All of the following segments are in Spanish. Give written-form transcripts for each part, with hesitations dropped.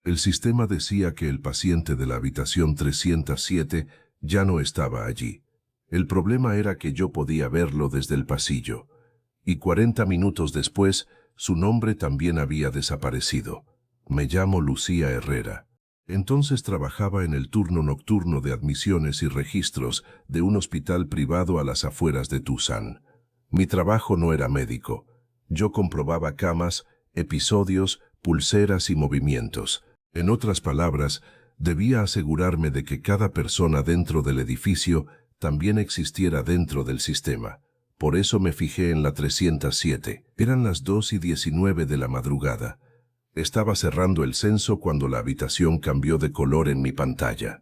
El sistema decía que el paciente de la habitación 307 ya no estaba allí. El problema era que yo podía verlo desde el pasillo. Y 40 minutos después, su nombre también había desaparecido. Me llamo Lucía Herrera. Entonces trabajaba en el turno nocturno de admisiones y registros de un hospital privado a las afueras de Tucson. Mi trabajo no era médico. Yo comprobaba camas, episodios, pulseras y movimientos. En otras palabras, debía asegurarme de que cada persona dentro del edificio también existiera dentro del sistema. Por eso me fijé en la 307. Eran las 2:19 de la madrugada. Estaba cerrando el censo cuando la habitación cambió de color en mi pantalla.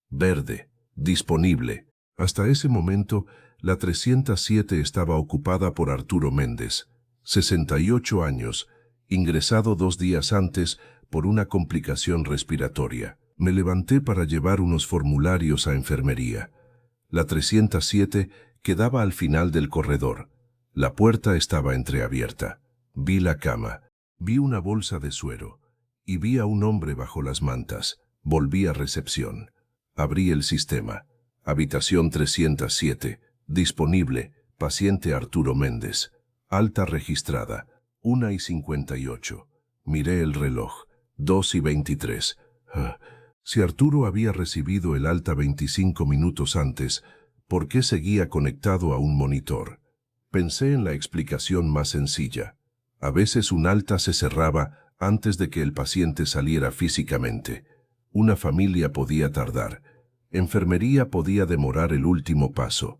Verde, disponible. Hasta ese momento, la 307 estaba ocupada por Arturo Méndez, 68 años, ingresado 2 días antes por una complicación respiratoria. Me levanté para llevar unos formularios a enfermería. La 307 quedaba al final del corredor. La puerta estaba entreabierta. Vi la cama. Vi una bolsa de suero. Y vi a un hombre bajo las mantas. Volví a recepción. Abrí el sistema. Habitación 307. Disponible. Paciente Arturo Méndez. Alta registrada. 1:58. Miré el reloj. 2:23. Si Arturo había recibido el alta 25 minutos antes, ¿por qué seguía conectado a un monitor? Pensé en la explicación más sencilla. A veces un alta se cerraba antes de que el paciente saliera físicamente. Una familia podía tardar. Enfermería podía demorar el último paso.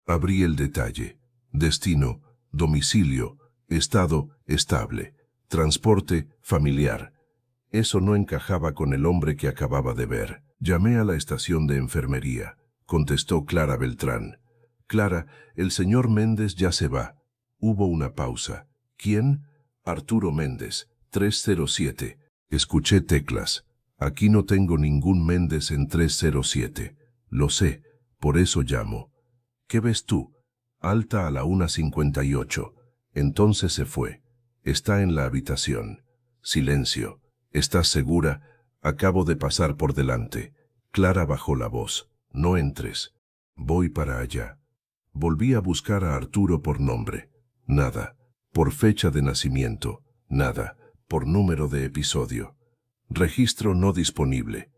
Abrí el detalle. Destino, domicilio, estado estable, transporte familiar. Eso no encajaba con el hombre que acababa de ver. Llamé a la estación de enfermería. Contestó Clara Beltrán. Clara, el señor Méndez ya se va. Hubo una pausa. ¿Quién? Arturo Méndez, 307. Escuché teclas. Aquí no tengo ningún Méndez en 307. Lo sé, por eso llamo. ¿Qué ves tú? Alta a la 1:58. Entonces se fue. Está en la habitación. Silencio. ¿Estás segura? Acabo de pasar por delante. Clara bajó la voz. No entres. Voy para allá. Volví a buscar a Arturo por nombre. Nada. Por fecha de nacimiento. Nada. Por número de episodio. Registro no disponible.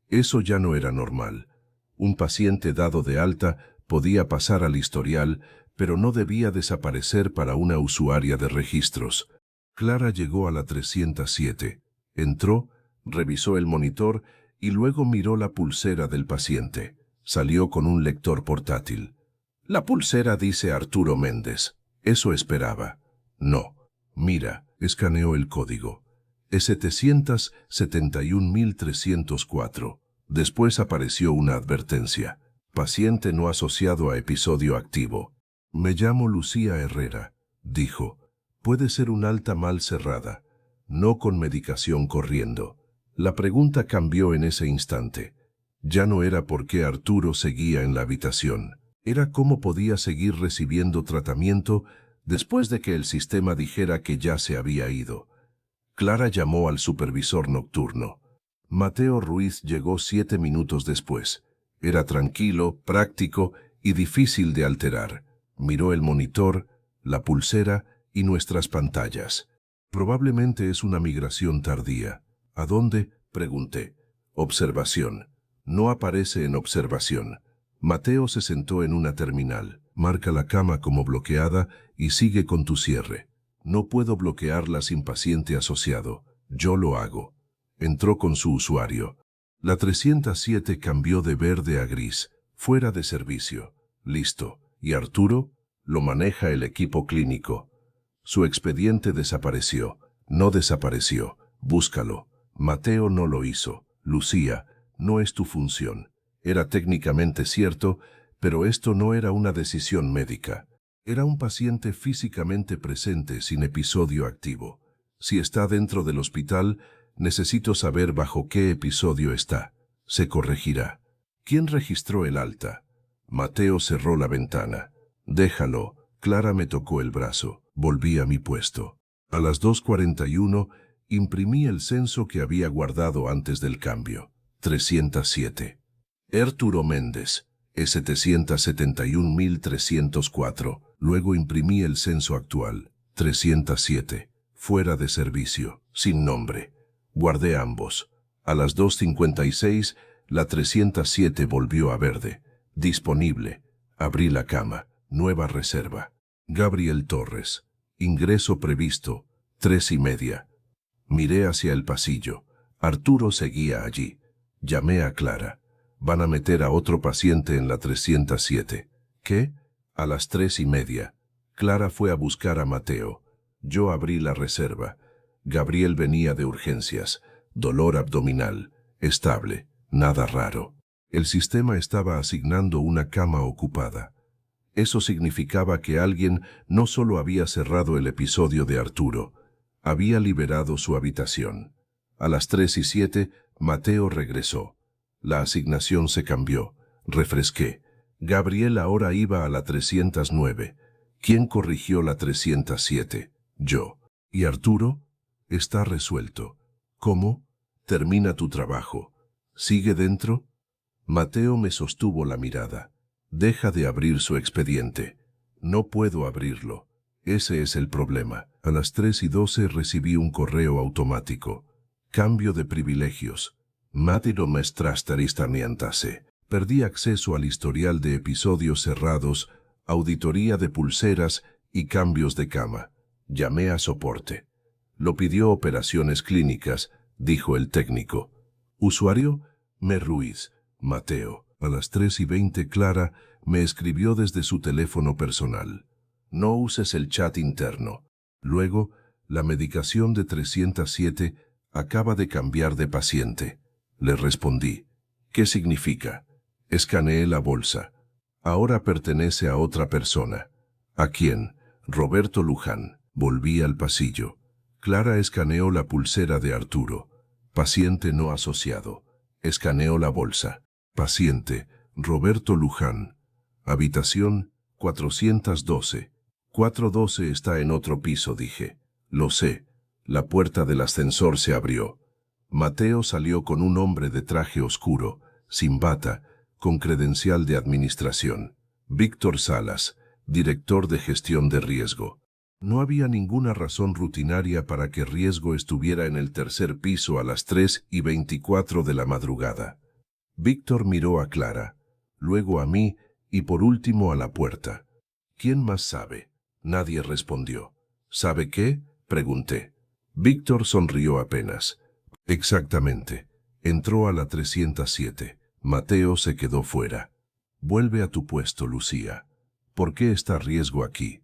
Eso ya no era normal. Un paciente dado de alta podía pasar al historial, pero no debía desaparecer para una usuaria de registros. Clara llegó a la 307. Entró, revisó el monitor y luego miró la pulsera del paciente. Salió con un lector portátil. La pulsera dice Arturo Méndez. Eso esperaba. No. Mira, escaneó el código. Es 771.304. Después apareció una advertencia. Paciente no asociado a episodio activo. Me llamo Lucía Herrera, dijo. Puede ser un alta mal cerrada. No con medicación corriendo. La pregunta cambió en ese instante. Ya no era por qué Arturo seguía en la habitación. Era cómo podía seguir recibiendo tratamiento después de que el sistema dijera que ya se había ido. Clara llamó al supervisor nocturno. Mateo Ruiz llegó 7 minutos después. Era tranquilo, práctico y difícil de alterar. Miró el monitor, la pulsera y nuestras pantallas. Probablemente es una migración tardía. ¿A dónde? Pregunté. Observación. No aparece en observación. Mateo se sentó en una terminal. Marca la cama como bloqueada y sigue con tu cierre. No puedo bloquearla sin paciente asociado. Yo lo hago. Entró con su usuario. La 307 cambió de verde a gris. Fuera de servicio. Listo. ¿Y Arturo? Lo maneja el equipo clínico. Su expediente desapareció. No desapareció. Búscalo. Mateo no lo hizo. Lucía, no es tu función. Era técnicamente cierto, pero esto no era una decisión médica. Era un paciente físicamente presente sin episodio activo. Si está dentro del hospital, necesito saber bajo qué episodio está. Se corregirá. ¿Quién registró el alta? Mateo cerró la ventana. Déjalo. Clara me tocó el brazo. Volví a mi puesto. A las 2:41 Imprimí el censo que había guardado antes del cambio. 307. Arturo Méndez, E771.304. Luego imprimí el censo actual. 307. Fuera de servicio, sin nombre. Guardé ambos. A las 2:56, la 307 volvió a verde. Disponible. Abrí la cama. Nueva reserva. Gabriel Torres. Ingreso previsto. 3:30. Miré hacia el pasillo. Arturo seguía allí. Llamé a Clara. Van a meter a otro paciente en la 307. ¿Qué? A las 3:30. Clara fue a buscar a Mateo. Yo abrí la reserva. Gabriel venía de urgencias. Dolor abdominal. Estable. Nada raro. El sistema estaba asignando una cama ocupada. Eso significaba que alguien no solo había cerrado el episodio de Arturo, había liberado su habitación. A las 3:07, Mateo regresó. La asignación se cambió. Refresqué. Gabriel ahora iba a la 309. ¿Quién corrigió la 307? Yo. ¿Y Arturo? Está resuelto. ¿Cómo? Termina tu trabajo. ¿Sigue dentro? Mateo me sostuvo la mirada. Deja de abrir su expediente. No puedo abrirlo. Ese es el problema. A las 3:12 recibí un correo automático. Cambio de privilegios. Matiro me trastaristamientase. Perdí acceso al historial de episodios cerrados, auditoría de pulseras y cambios de cama. Llamé a soporte. Lo pidió operaciones clínicas, dijo el técnico. Usuario, Me Ruiz, Mateo. A las 3:20 Clara me escribió desde su teléfono personal. No uses el chat interno. Luego, la medicación de 307 acaba de cambiar de paciente. Le respondí. ¿Qué significa? Escaneé la bolsa. Ahora pertenece a otra persona. ¿A quién? Roberto Luján. Volví al pasillo. Clara escaneó la pulsera de Arturo. Paciente no asociado. Escaneó la bolsa. Paciente, Roberto Luján. Habitación 412. 412 está en otro piso, dije. Lo sé. La puerta del ascensor se abrió. Mateo salió con un hombre de traje oscuro, sin bata, con credencial de administración. Víctor Salas, director de gestión de riesgo. No había ninguna razón rutinaria para que Riesgo estuviera en el tercer piso a las 3:24 de la madrugada. Víctor miró a Clara, luego a mí y por último a la puerta. ¿Quién más sabe? Nadie respondió. ¿Sabe qué? Pregunté. Víctor sonrió apenas. Exactamente. Entró a la 307. Mateo se quedó fuera. Vuelve a tu puesto, Lucía. ¿Por qué está Riesgo aquí?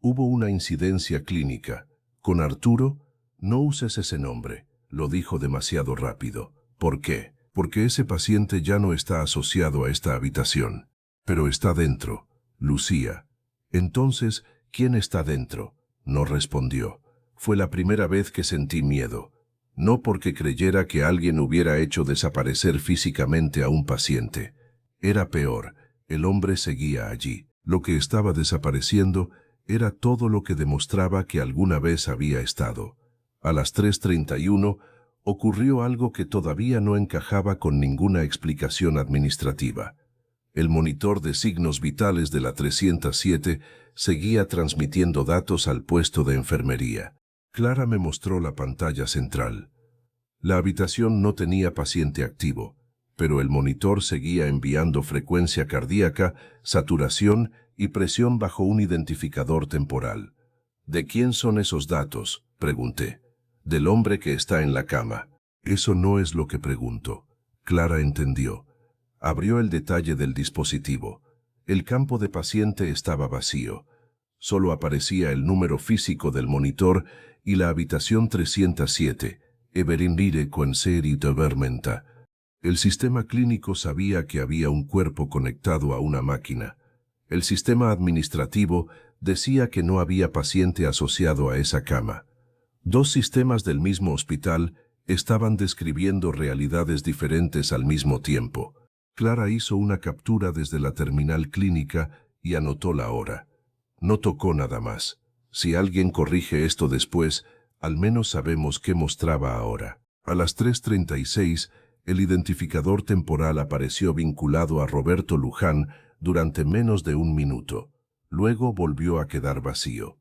Hubo una incidencia clínica. ¿Con Arturo? No uses ese nombre. Lo dijo demasiado rápido. ¿Por qué? Porque ese paciente ya no está asociado a esta habitación. Pero está dentro. Lucía. Entonces, ¿quién está dentro? No respondió. Fue la primera vez que sentí miedo. No porque creyera que alguien hubiera hecho desaparecer físicamente a un paciente. Era peor. El hombre seguía allí. Lo que estaba desapareciendo era todo lo que demostraba que alguna vez había estado. A las 3:31 ocurrió algo que todavía no encajaba con ninguna explicación administrativa. El monitor de signos vitales de la 307 seguía transmitiendo datos al puesto de enfermería. Clara me mostró la pantalla central. La habitación no tenía paciente activo, pero el monitor seguía enviando frecuencia cardíaca, saturación y presión bajo un identificador temporal. ¿De quién son esos datos?, pregunté. Del hombre que está en la cama. Eso no es lo que pregunto. Clara entendió. Abrió el detalle del dispositivo. El campo de paciente estaba vacío. Solo aparecía el número físico del monitor y la habitación 307, Everinire con seri de Vermenta. El sistema clínico sabía que había un cuerpo conectado a una máquina. El sistema administrativo decía que no había paciente asociado a esa cama. Dos sistemas del mismo hospital estaban describiendo realidades diferentes al mismo tiempo. Clara hizo una captura desde la terminal clínica y anotó la hora. No tocó nada más. Si alguien corrige esto después, Al menos sabemos qué mostraba ahora. A las 3:36, el identificador temporal apareció vinculado a Roberto Luján durante menos de un minuto. Luego volvió a quedar vacío.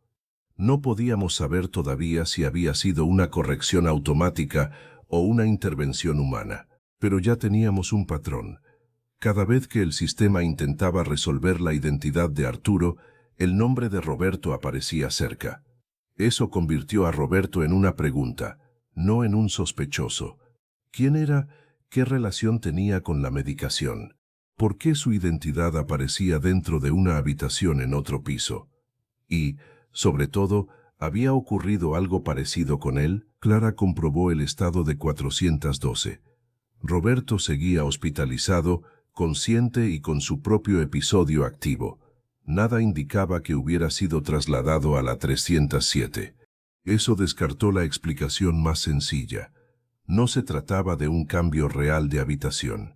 No podíamos saber todavía si había sido una corrección automática o una intervención humana, pero ya teníamos un patrón. Cada vez que el sistema intentaba resolver la identidad de Arturo, el nombre de Roberto aparecía cerca. Eso convirtió a Roberto en una pregunta, no en un sospechoso. ¿Quién era? ¿Qué relación tenía con la medicación? ¿Por qué su identidad aparecía dentro de una habitación en otro piso? Y, sobre todo, ¿había ocurrido algo parecido con él? Clara comprobó el estado de 412. Roberto seguía hospitalizado, consciente y con su propio episodio activo. Nada indicaba que hubiera sido trasladado a la 307. Eso descartó la explicación más sencilla. No se trataba de un cambio real de habitación.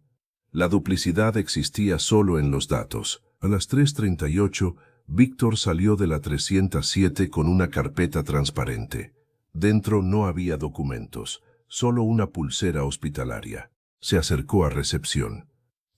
La duplicidad existía solo en los datos. A las 3:38, Víctor salió de la 307 con una carpeta transparente. Dentro no había documentos, solo una pulsera hospitalaria. Se acercó a recepción.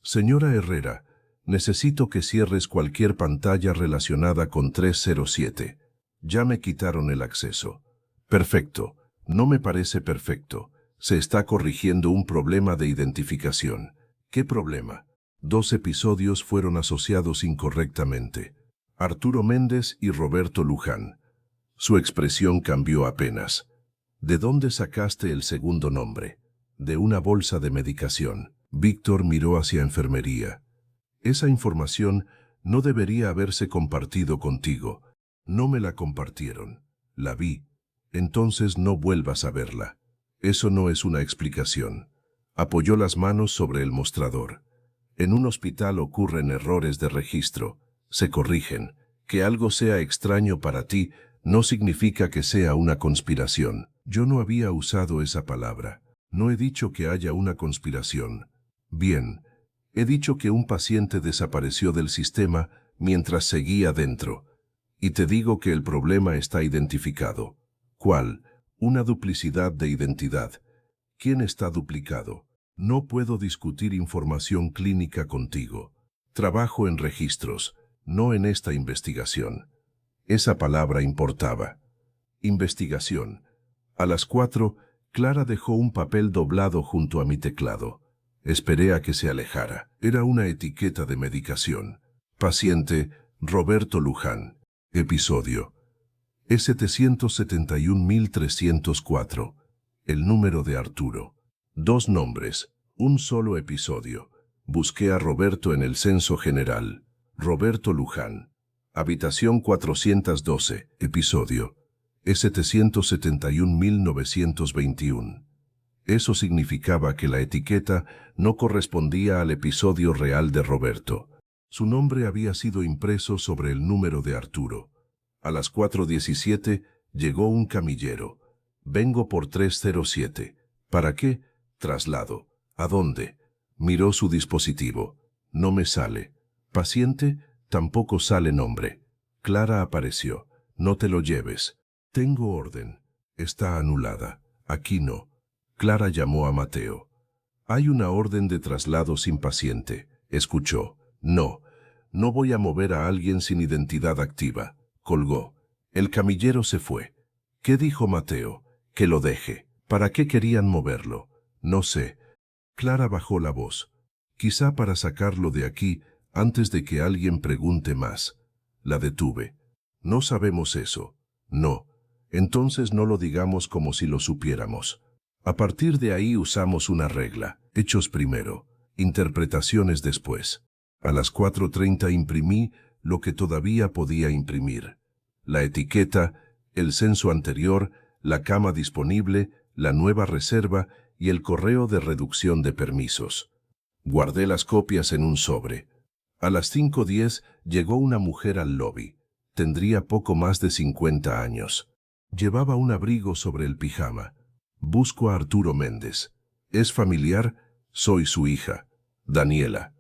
Señora Herrera, necesito que cierres cualquier pantalla relacionada con 307. Ya me quitaron el acceso. Perfecto. No me parece perfecto. Se está corrigiendo un problema de identificación. ¿Qué problema? 2 episodios fueron asociados incorrectamente. Arturo Méndez y Roberto Luján. Su expresión cambió apenas. ¿De dónde sacaste el segundo nombre? De una bolsa de medicación. Víctor miró hacia enfermería. Esa información no debería haberse compartido contigo. No me la compartieron. La vi. Entonces no vuelvas a verla. Eso no es una explicación. Apoyó las manos sobre el mostrador. En un hospital ocurren errores de registro. Se corrigen. Que algo sea extraño para ti no significa que sea una conspiración. Yo no había usado esa palabra. No he dicho que haya una conspiración. Bien, he dicho que un paciente desapareció del sistema mientras seguía dentro. Y te digo que el problema está identificado. ¿Cuál? Una duplicidad de identidad. ¿Quién está duplicado? No puedo discutir información clínica contigo. Trabajo en registros, no en esta investigación. Esa palabra importaba. Investigación. A las 4, Clara dejó un papel doblado junto a mi teclado. Esperé a que se alejara. Era una etiqueta de medicación. Paciente, Roberto Luján. Episodio. E771304. El número de Arturo. 2 nombres. Un solo episodio. Busqué a Roberto en el censo general. Roberto Luján. Habitación 412. Episodio. E771921. Eso significaba que la etiqueta no correspondía al episodio real de Roberto. Su nombre había sido impreso sobre el número de Arturo. A las 4:17 llegó un camillero. Vengo por 307. ¿Para qué? Traslado. ¿A dónde? Miró su dispositivo. No me sale. Paciente, tampoco sale nombre. Clara apareció. No te lo lleves. Tengo orden. Está anulada. Aquí no. Clara llamó a Mateo. Hay una orden de traslado sin paciente. Escuchó. No. No voy a mover a alguien sin identidad activa. Colgó. El camillero se fue. ¿Qué dijo Mateo? Que lo deje. ¿Para qué querían moverlo? No sé. Clara bajó la voz. Quizá para sacarlo de aquí antes de que alguien pregunte más. La detuve. No sabemos eso. No. Entonces no lo digamos como si lo supiéramos. A partir de ahí usamos una regla. Hechos primero. Interpretaciones después. A las 4:30 imprimí lo que todavía podía imprimir. La etiqueta, el censo anterior, la cama disponible, la nueva reserva y el correo de reducción de permisos. Guardé las copias en un sobre. A las 5:10 llegó una mujer al lobby. Tendría poco más de 50 años. Llevaba un abrigo sobre el pijama. Busco a Arturo Méndez. ¿Es familiar? Soy su hija, Daniela.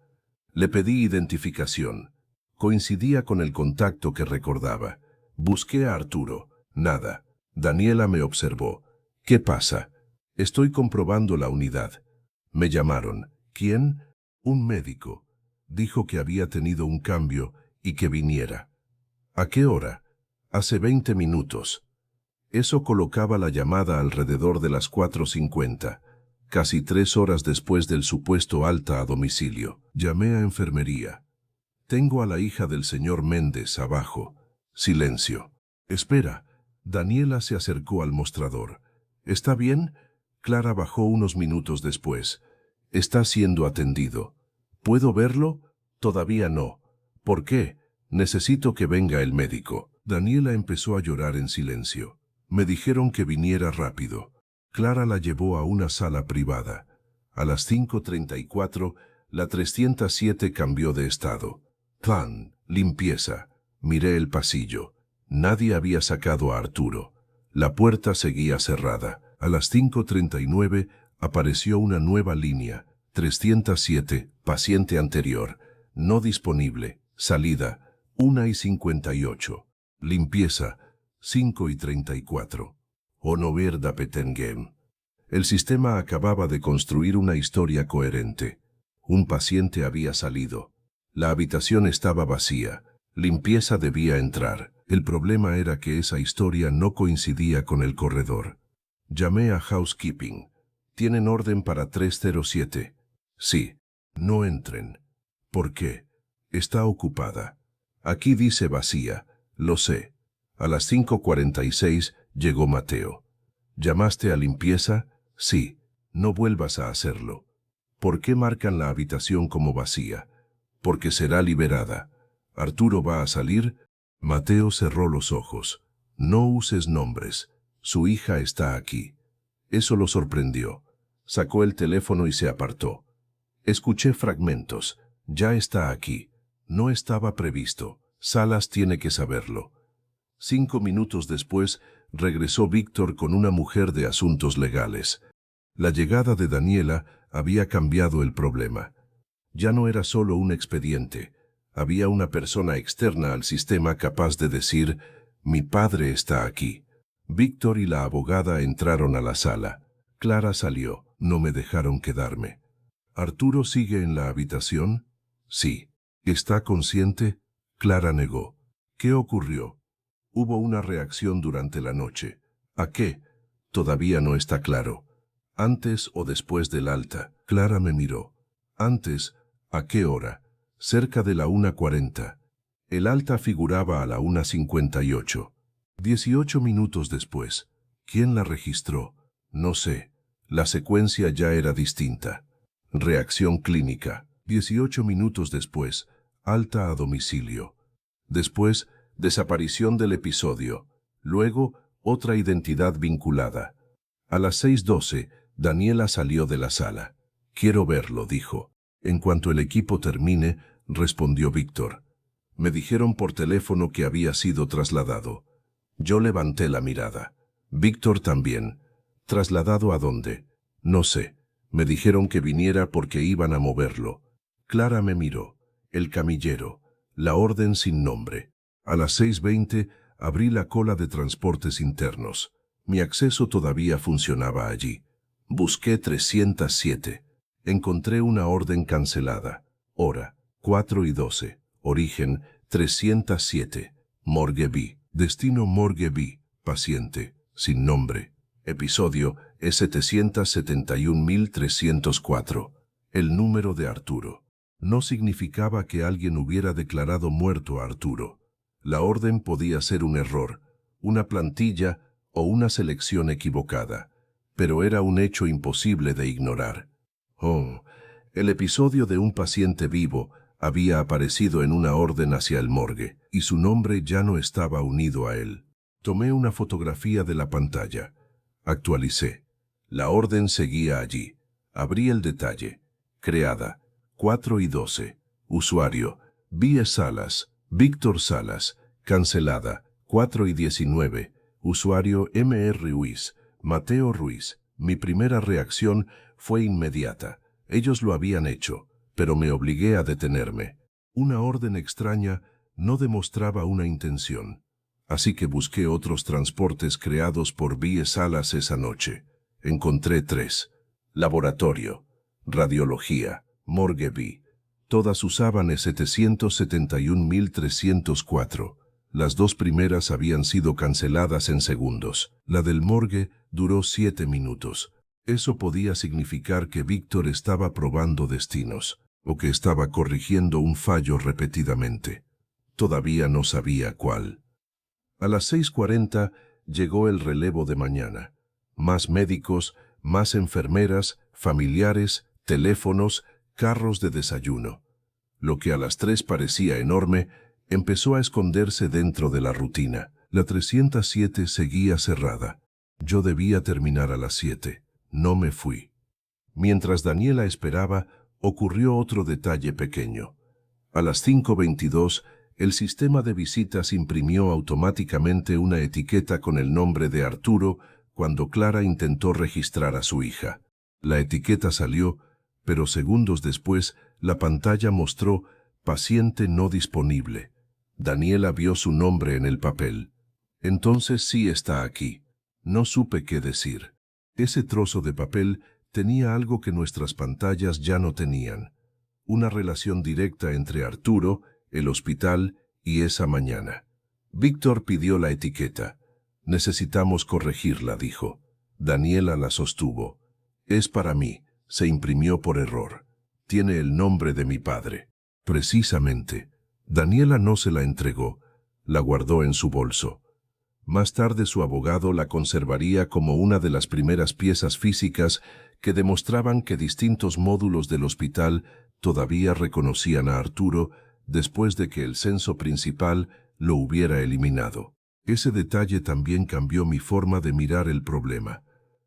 Le pedí identificación. Coincidía con el contacto que recordaba. Busqué a Arturo. Nada. Daniela me observó. ¿Qué pasa? Estoy comprobando la unidad. Me llamaron. ¿Quién? Un médico. Dijo que había tenido un cambio y que viniera. ¿A qué hora? Hace 20 minutos. Eso colocaba la llamada alrededor de las 4:50, casi 3 horas después del supuesto alta a domicilio. Llamé a enfermería. Tengo a la hija del señor Méndez abajo. Silencio. Espera. Daniela se acercó al mostrador. ¿Está bien? Clara bajó unos minutos después. Está siendo atendido. ¿Puedo verlo? Todavía no. ¿Por qué? Necesito que venga el médico. Daniela empezó a llorar en silencio. Me dijeron que viniera rápido. Clara la llevó a una sala privada. A las 5:34, la 307 cambió de estado. Plan, limpieza. Miré el pasillo. Nadie había sacado a Arturo. La puerta seguía cerrada. A las 5:39 apareció una nueva línea. 307, paciente anterior. No disponible. Salida, 1:58. Limpieza, 5:34. Honover da Petengem. El sistema acababa de construir una historia coherente. Un paciente había salido. La habitación estaba vacía. Limpieza debía entrar. El problema era que esa historia no coincidía con el corredor. Llamé a Housekeeping. ¿Tienen orden para 307? Sí. No entren. ¿Por qué? Está ocupada. Aquí dice vacía. Lo sé. A las 5:46 llegó Mateo. ¿Llamaste a limpieza? Sí. No vuelvas a hacerlo. ¿Por qué marcan la habitación como vacía? Porque será liberada. ¿Arturo va a salir? Mateo cerró los ojos. No uses nombres. Su hija está aquí. Eso lo sorprendió. Sacó el teléfono y se apartó. Escuché fragmentos. Ya está aquí. No estaba previsto. Salas tiene que saberlo. 5 minutos después, regresó Víctor con una mujer de asuntos legales. La llegada de Daniela había cambiado el problema. Ya no era solo un expediente. Había una persona externa al sistema capaz de decir, mi padre está aquí. Víctor y la abogada entraron a la sala. Clara salió. No me dejaron quedarme. ¿Arturo sigue en la habitación? Sí. ¿Está consciente? Clara negó. ¿Qué ocurrió? Hubo una reacción durante la noche. ¿A qué? Todavía no está claro. ¿Antes o después del alta? Clara me miró. Antes, ¿a qué hora? Cerca de la 1:40. El alta figuraba a la 1:58. 18 minutos después. ¿Quién la registró? No sé. La secuencia ya era distinta. Reacción clínica. 18 minutos después. Alta a domicilio. Después, desaparición del episodio. Luego, otra identidad vinculada. A las 6:12, Daniela salió de la sala. Quiero verlo, dijo. En cuanto el equipo termine, respondió Víctor. Me dijeron por teléfono que había sido trasladado. Yo levanté la mirada. Víctor también. ¿Trasladado a dónde? No sé. Me dijeron que viniera porque iban a moverlo. Clara me miró. El camillero. La orden sin nombre. A las 6:20 abrí la cola de transportes internos. Mi acceso todavía funcionaba allí. Busqué 307. Encontré una orden cancelada. Hora, 4:12. Origen, 307. Morgue B. Destino Morgue B. Paciente, sin nombre. Episodio E771.304. El número de Arturo. No significaba que alguien hubiera declarado muerto a Arturo. La orden podía ser un error, una plantilla o una selección equivocada, pero era un hecho imposible de ignorar. Oh, el episodio de un paciente vivo había aparecido en una orden hacia el morgue, y su nombre ya no estaba unido a él. Tomé una fotografía de la pantalla. Actualicé. La orden seguía allí. Abrí el detalle. Creada. 4:12. Usuario. V. Salas. Víctor Salas. Cancelada. 4:19. Usuario M.R. Ruiz. Mateo Ruiz. Mi primera reacción fue inmediata. Ellos lo habían hecho, pero me obligué a detenerme. Una orden extraña no demostraba una intención. Así que busqué otros transportes creados por BIE Salas esa noche. Encontré 3. Laboratorio, radiología, morgue B. Todas usaban E771.304. Las 2 primeras habían sido canceladas en segundos. La del morgue duró 7 minutos. Eso podía significar que Víctor estaba probando destinos, o que estaba corrigiendo un fallo repetidamente. Todavía no sabía cuál. A las 6:40 llegó el relevo de mañana. Más médicos, más enfermeras, familiares, teléfonos, carros de desayuno. Lo que a las 3 parecía enorme, empezó a esconderse dentro de la rutina. La 307 seguía cerrada. Yo debía terminar a las 7. No me fui. Mientras Daniela esperaba, ocurrió otro detalle pequeño. A las 5:22, el sistema de visitas imprimió automáticamente una etiqueta con el nombre de Arturo cuando Clara intentó registrar a su hija. La etiqueta salió, pero segundos después, la pantalla mostró «Paciente no disponible». Daniela vio su nombre en el papel. Entonces sí está aquí. No supe qué decir. Ese trozo de papel tenía algo que nuestras pantallas ya no tenían. Una relación directa entre Arturo, el hospital y esa mañana. Víctor pidió la etiqueta. Necesitamos corregirla, dijo. Daniela la sostuvo. Es para mí. Se imprimió por error. Tiene el nombre de mi padre. Precisamente. Daniela no se la entregó. La guardó en su bolso. Más tarde su abogado la conservaría como una de las primeras piezas físicas que demostraban que distintos módulos del hospital todavía reconocían a Arturo después de que el censo principal lo hubiera eliminado. Ese detalle también cambió mi forma de mirar el problema.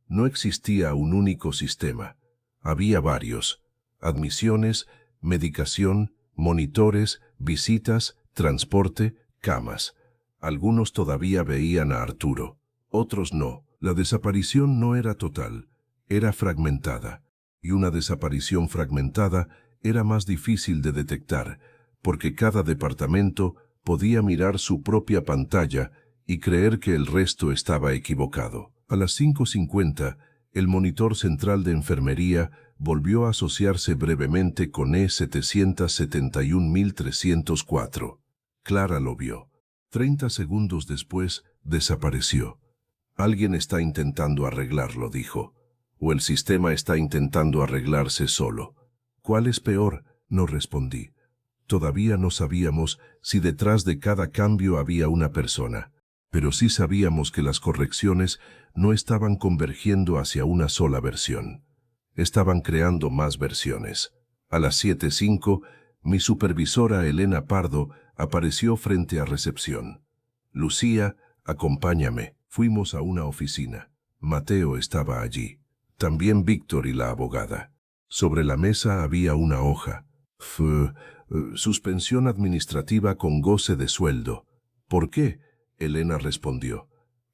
No existía un único sistema. Había varios. Admisiones, medicación, monitores, visitas, transporte, camas. Algunos todavía veían a Arturo, otros no. La desaparición no era total, era fragmentada. Y una desaparición fragmentada era más difícil de detectar, porque cada departamento podía mirar su propia pantalla y creer que el resto estaba equivocado. A las 5:50, el monitor central de enfermería volvió a asociarse brevemente con E771.304. Clara lo vio. 30 segundos después, desapareció. Alguien está intentando arreglarlo, dijo. O el sistema está intentando arreglarse solo. ¿Cuál es peor? No respondí. Todavía no sabíamos si detrás de cada cambio había una persona, pero sí sabíamos que las correcciones no estaban convergiendo hacia una sola versión. Estaban creando más versiones. A las 7:05, mi supervisora Elena Pardo apareció frente a recepción. Lucía, acompáñame. Fuimos a una oficina. Mateo estaba allí. También Víctor y la abogada. Sobre la mesa había una hoja. Suspensión administrativa con goce de sueldo. ¿Por qué? Elena respondió.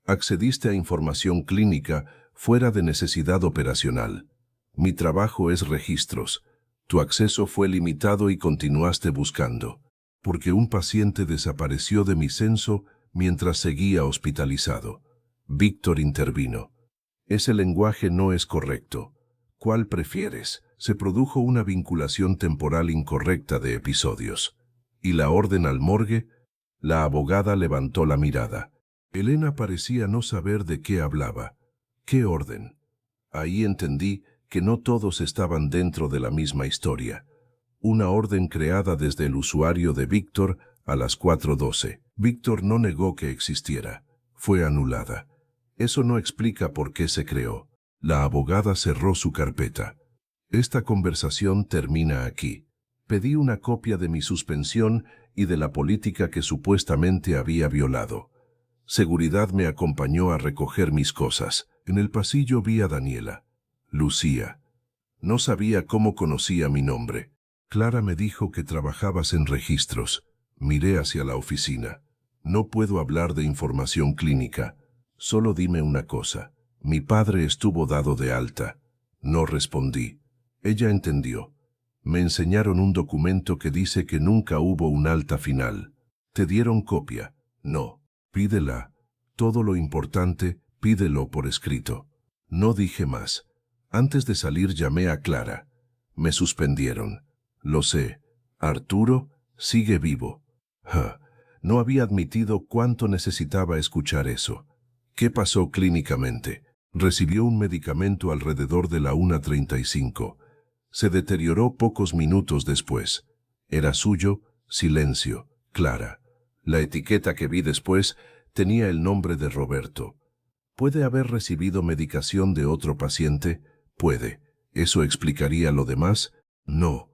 Accediste a información clínica fuera de necesidad operacional. Mi trabajo es registros. Tu acceso fue limitado y continuaste buscando. Porque un paciente desapareció de mi censo mientras seguía hospitalizado. Víctor intervino. Ese lenguaje no es correcto. ¿Cuál prefieres? Se produjo una vinculación temporal incorrecta de episodios. ¿Y la orden al morgue? La abogada levantó la mirada. Elena parecía no saber de qué hablaba. ¿Qué orden? Ahí entendí que no todos estaban dentro de la misma historia. Una orden creada desde el usuario de Víctor a las 4:12. Víctor no negó que existiera. Fue anulada. Eso no explica por qué se creó. La abogada cerró su carpeta. Esta conversación termina aquí. Pedí una copia de mi suspensión y de la política que supuestamente había violado. Seguridad me acompañó a recoger mis cosas. En el pasillo vi a Daniela. Lucía. No sabía cómo conocía mi nombre. Clara me dijo que trabajabas en registros. Miré hacia la oficina. No puedo hablar de información clínica. Solo dime una cosa. Mi padre estuvo dado de alta. No respondí. Ella entendió. Me enseñaron un documento que dice que nunca hubo un alta final. ¿Te dieron copia? No. Pídela. Todo lo importante, pídelo por escrito. No dije más. Antes de salir llamé a Clara. Me suspendieron. Lo sé. Arturo sigue vivo. Ja. No había admitido cuánto necesitaba escuchar eso. ¿Qué pasó clínicamente? Recibió un medicamento alrededor de la 1:35. Se deterioró pocos minutos después. Era suyo, silencio, Clara. La etiqueta que vi después tenía el nombre de Roberto. ¿Puede haber recibido medicación de otro paciente? Puede. ¿Eso explicaría lo demás? No.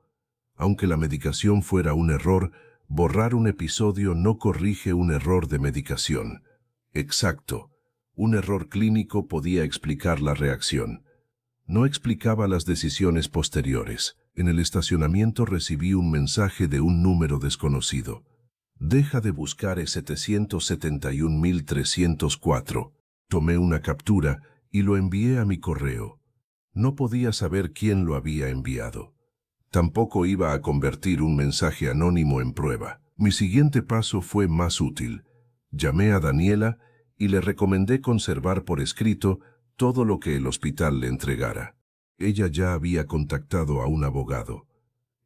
Aunque la medicación fuera un error, borrar un episodio no corrige un error de medicación. Exacto. Un error clínico podía explicar la reacción. No explicaba las decisiones posteriores. En el estacionamiento recibí un mensaje de un número desconocido. Deja de buscar E771304. Tomé una captura y lo envié a mi correo. No podía saber quién lo había enviado. Tampoco iba a convertir un mensaje anónimo en prueba. Mi siguiente paso fue más útil. Llamé a Daniela y le recomendé conservar por escrito todo lo que el hospital le entregara. Ella ya había contactado a un abogado.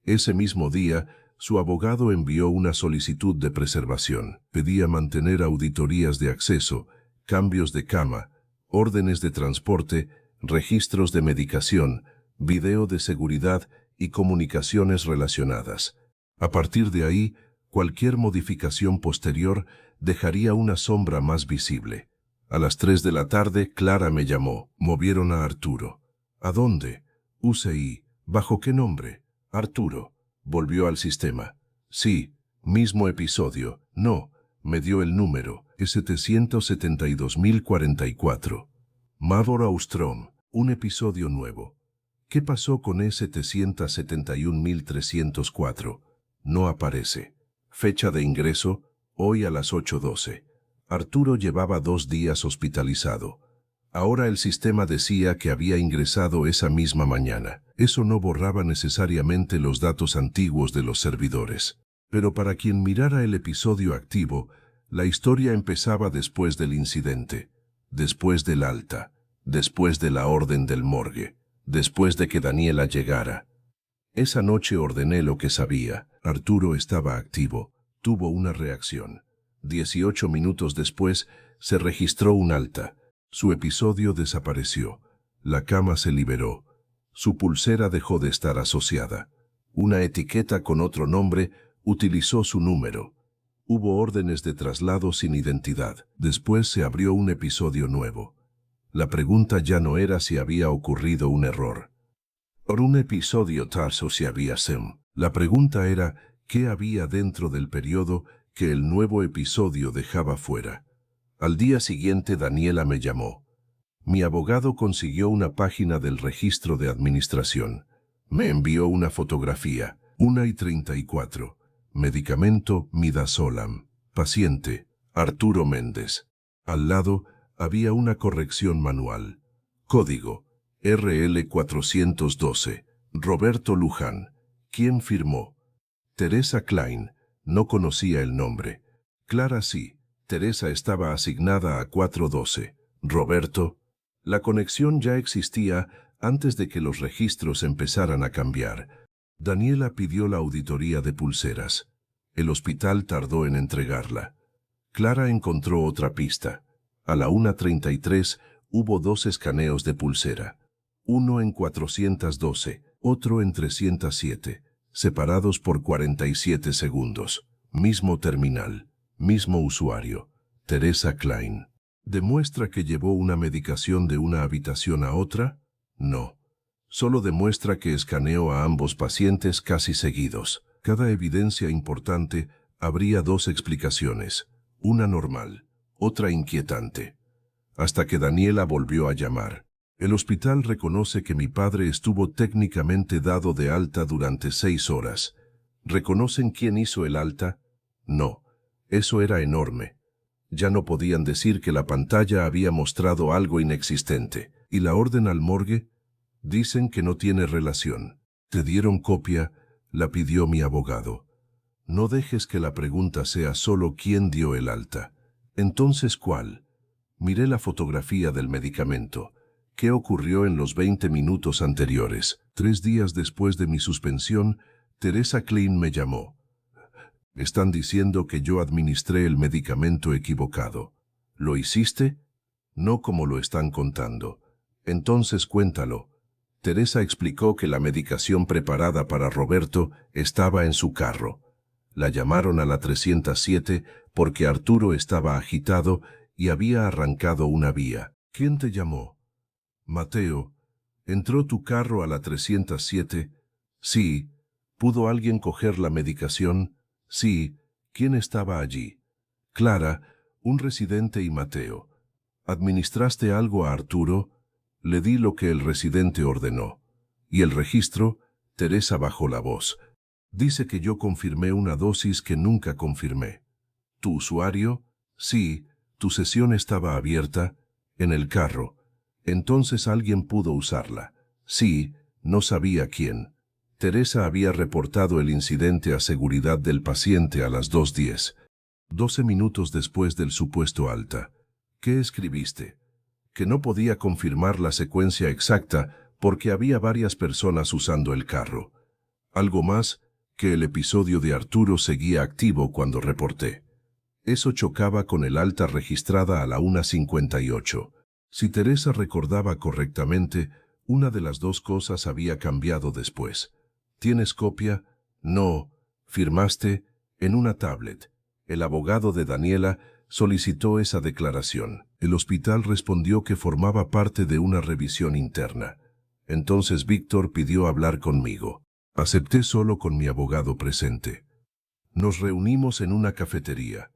Ese mismo día, su abogado envió una solicitud de preservación. Pedía mantener auditorías de acceso, cambios de cama, órdenes de transporte, registros de medicación, video de seguridad y comunicaciones relacionadas. A partir de ahí, cualquier modificación posterior dejaría una sombra más visible. A las 3 de la tarde, Clara me llamó. Movieron a Arturo. ¿A dónde? UCI. ¿Bajo qué nombre? Arturo. Volvió al sistema. Sí, mismo episodio. No, me dio el número. E772044. Mavor Austrom. Un episodio nuevo. ¿Qué pasó con E771304? No aparece. Fecha de ingreso, hoy a las 8:12. Arturo llevaba 2 días hospitalizado. Ahora el sistema decía que había ingresado esa misma mañana. Eso no borraba necesariamente los datos antiguos de los servidores. Pero para quien mirara el episodio activo, la historia empezaba después del incidente, después del alta, después de la orden del morgue, después de que Daniela llegara. Esa noche ordené lo que sabía. Arturo estaba activo. Tuvo una reacción. 18 minutos después, se registró un alta. Su episodio desapareció. La cama se liberó. Su pulsera dejó de estar asociada. Una etiqueta con otro nombre utilizó su número. Hubo órdenes de traslado sin identidad. Después se abrió un episodio nuevo. La pregunta ya no era si había ocurrido un error. Por un episodio tarso se había sem. La pregunta era qué había dentro del periodo que el nuevo episodio dejaba fuera. Al día siguiente Daniela me llamó. Mi abogado consiguió una página del registro de administración. Me envió una fotografía. 1:34. Medicamento Midazolam. Paciente, Arturo Méndez. Al lado había una corrección manual. Código RL412. Roberto Luján. ¿Quién firmó? Teresa Klein. No conocía el nombre. Clara sí. Teresa estaba asignada a 412. Roberto. La conexión ya existía antes de que los registros empezaran a cambiar. Daniela pidió la auditoría de pulseras. El hospital tardó en entregarla. Clara encontró otra pista. A la 1:33 hubo 2 escaneos de pulsera. Uno en 412, otro en 307, separados por 47 segundos. Mismo terminal, mismo usuario, Teresa Klein. ¿Demuestra que llevó una medicación de una habitación a otra? No. Solo demuestra que escaneó a ambos pacientes casi seguidos. Cada evidencia importante habría 2 explicaciones, una normal, otra inquietante. Hasta que Daniela volvió a llamar. El hospital reconoce que mi padre estuvo técnicamente dado de alta durante 6 horas. ¿Reconocen quién hizo el alta? No. Eso era enorme. Ya no podían decir que la pantalla había mostrado algo inexistente. ¿Y la orden al morgue? Dicen que no tiene relación. ¿Te dieron copia? La pidió mi abogado. No dejes que la pregunta sea solo quién dio el alta. Entonces, ¿cuál? Miré la fotografía del medicamento. ¿Qué ocurrió en los 20 minutos anteriores? 3 días después de mi suspensión, Teresa Klein me llamó. Están diciendo que yo administré el medicamento equivocado. ¿Lo hiciste? No como lo están contando. Entonces cuéntalo. Teresa explicó que la medicación preparada para Roberto estaba en su carro. La llamaron a la 307 porque Arturo estaba agitado y había arrancado una vía. ¿Quién te llamó? Mateo. ¿Entró tu carro a la 307? Sí. ¿Pudo alguien coger la medicación? Sí. ¿Quién estaba allí? Clara, un residente y Mateo. ¿Administraste algo a Arturo? Le di lo que el residente ordenó. ¿Y el registro? Teresa bajó la voz. Dice que yo confirmé una dosis que nunca confirmé. ¿Tu usuario? Sí. ¿Tu sesión estaba abierta? En el carro. Entonces alguien pudo usarla. Sí, no sabía quién. Teresa había reportado el incidente a seguridad del paciente a las 2:10. 12 minutos después del supuesto alta. ¿Qué escribiste? Que no podía confirmar la secuencia exacta porque había varias personas usando el carro. Algo más, que el episodio de Arturo seguía activo cuando reporté. Eso chocaba con el alta registrada a la 1:58. Si Teresa recordaba correctamente, una de las dos cosas había cambiado después. ¿Tienes copia? No. ¿Firmaste? En una tablet. El abogado de Daniela solicitó esa declaración. El hospital respondió que formaba parte de una revisión interna. Entonces Víctor pidió hablar conmigo. Acepté solo con mi abogado presente. Nos reunimos en una cafetería.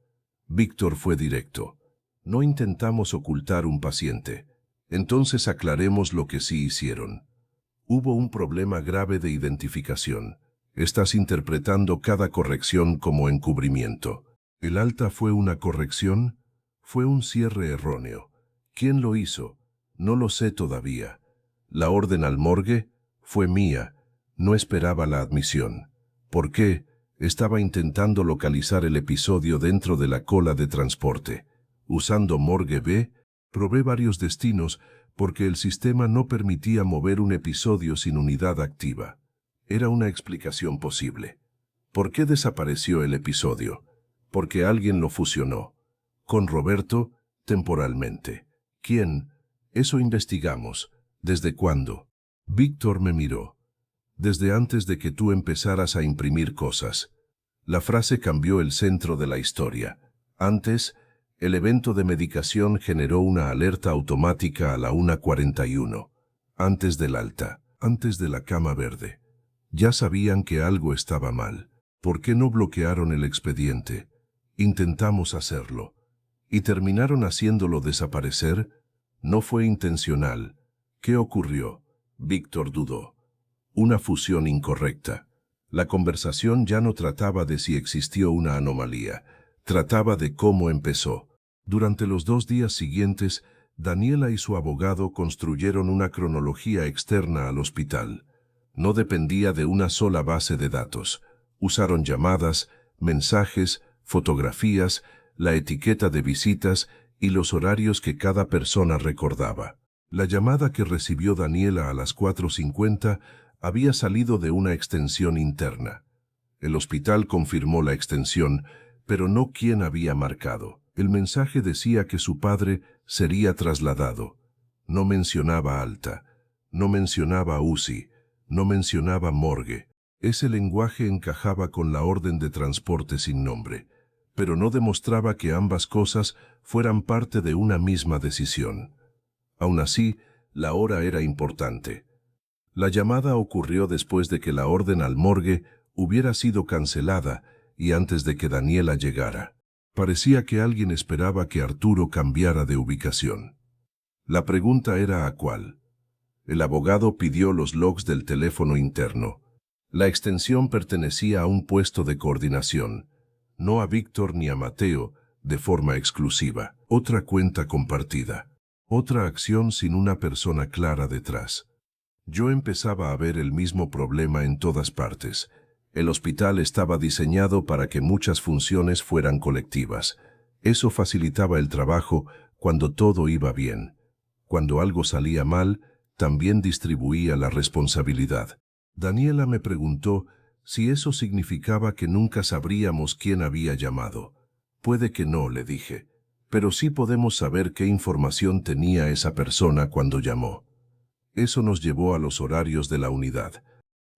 Víctor fue directo. No intentamos ocultar un paciente. Entonces aclaremos lo que sí hicieron. Hubo un problema grave de identificación. Estás interpretando cada corrección como encubrimiento. ¿El alta fue una corrección? Fue un cierre erróneo. ¿Quién lo hizo? No lo sé todavía. La orden al morgue fue mía. No esperaba la admisión. ¿Por qué? Estaba intentando localizar el episodio dentro de la cola de transporte. Usando Morgue B, probé varios destinos porque el sistema no permitía mover un episodio sin unidad activa. Era una explicación posible. ¿Por qué desapareció el episodio? Porque alguien lo fusionó. Con Roberto, temporalmente. ¿Quién? Eso investigamos. ¿Desde cuándo? Víctor me miró. Desde antes de que tú empezaras a imprimir cosas. La frase cambió el centro de la historia. Antes, el evento de medicación generó una alerta automática a la 1:41. Antes del alta, antes de la cama verde. Ya sabían que algo estaba mal. ¿Por qué no bloquearon el expediente? Intentamos hacerlo. ¿Y terminaron haciéndolo desaparecer? No fue intencional. ¿Qué ocurrió? Víctor dudó. Una fusión incorrecta. La conversación ya no trataba de si existió una anomalía. Trataba de cómo empezó. Durante los 2 días siguientes, Daniela y su abogado construyeron una cronología externa al hospital. No dependía de una sola base de datos. Usaron llamadas, mensajes, fotografías, la etiqueta de visitas y los horarios que cada persona recordaba. La llamada que recibió Daniela a las 4:50 había salido de una extensión interna. El hospital confirmó la extensión, pero no quién había marcado. El mensaje decía que su padre sería trasladado. No mencionaba alta, no mencionaba UCI, no mencionaba morgue. Ese lenguaje encajaba con la orden de transporte sin nombre, pero no demostraba que ambas cosas fueran parte de una misma decisión. Aún así, la hora era importante. La llamada ocurrió después de que la orden al morgue hubiera sido cancelada y antes de que Daniela llegara. Parecía que alguien esperaba que Arturo cambiara de ubicación. La pregunta era ¿a cuál? El abogado pidió los logs del teléfono interno. La extensión pertenecía a un puesto de coordinación, no a Víctor ni a Mateo, de forma exclusiva. Otra cuenta compartida. Otra acción sin una persona clara detrás. Yo empezaba a ver el mismo problema en todas partes. El hospital estaba diseñado para que muchas funciones fueran colectivas. Eso facilitaba el trabajo cuando todo iba bien. Cuando algo salía mal, también distribuía la responsabilidad. Daniela me preguntó si eso significaba que nunca sabríamos quién había llamado. Puede que no, le dije, pero sí podemos saber qué información tenía esa persona cuando llamó. Eso nos llevó a los horarios de la unidad.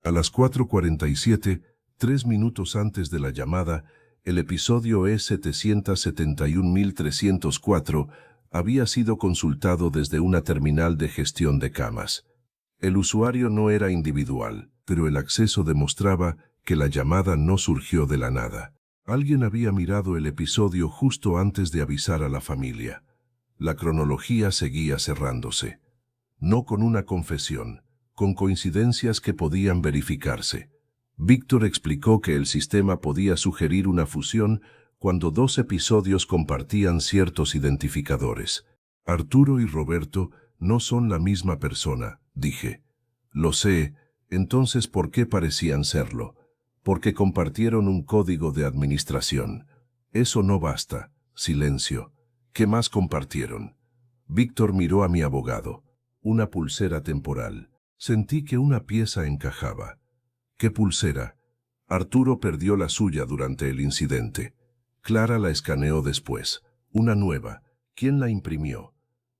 A las 4:47, 3 minutos antes de la llamada, el episodio E771304 había sido consultado desde una terminal de gestión de camas. El usuario no era individual, pero el acceso demostraba que la llamada no surgió de la nada. Alguien había mirado el episodio justo antes de avisar a la familia. La cronología seguía cerrándose. No con una confesión, con coincidencias que podían verificarse. Víctor explicó que el sistema podía sugerir una fusión cuando dos episodios compartían ciertos identificadores. Arturo y Roberto no son la misma persona, dije. Lo sé, entonces ¿por qué parecían serlo? Porque compartieron un código de administración. Eso no basta. Silencio. ¿Qué más compartieron? Víctor miró a mi abogado. Una pulsera temporal. Sentí que una pieza encajaba. ¿Qué pulsera? Arturo perdió la suya durante el incidente. Clara la escaneó después. Una nueva. ¿Quién la imprimió?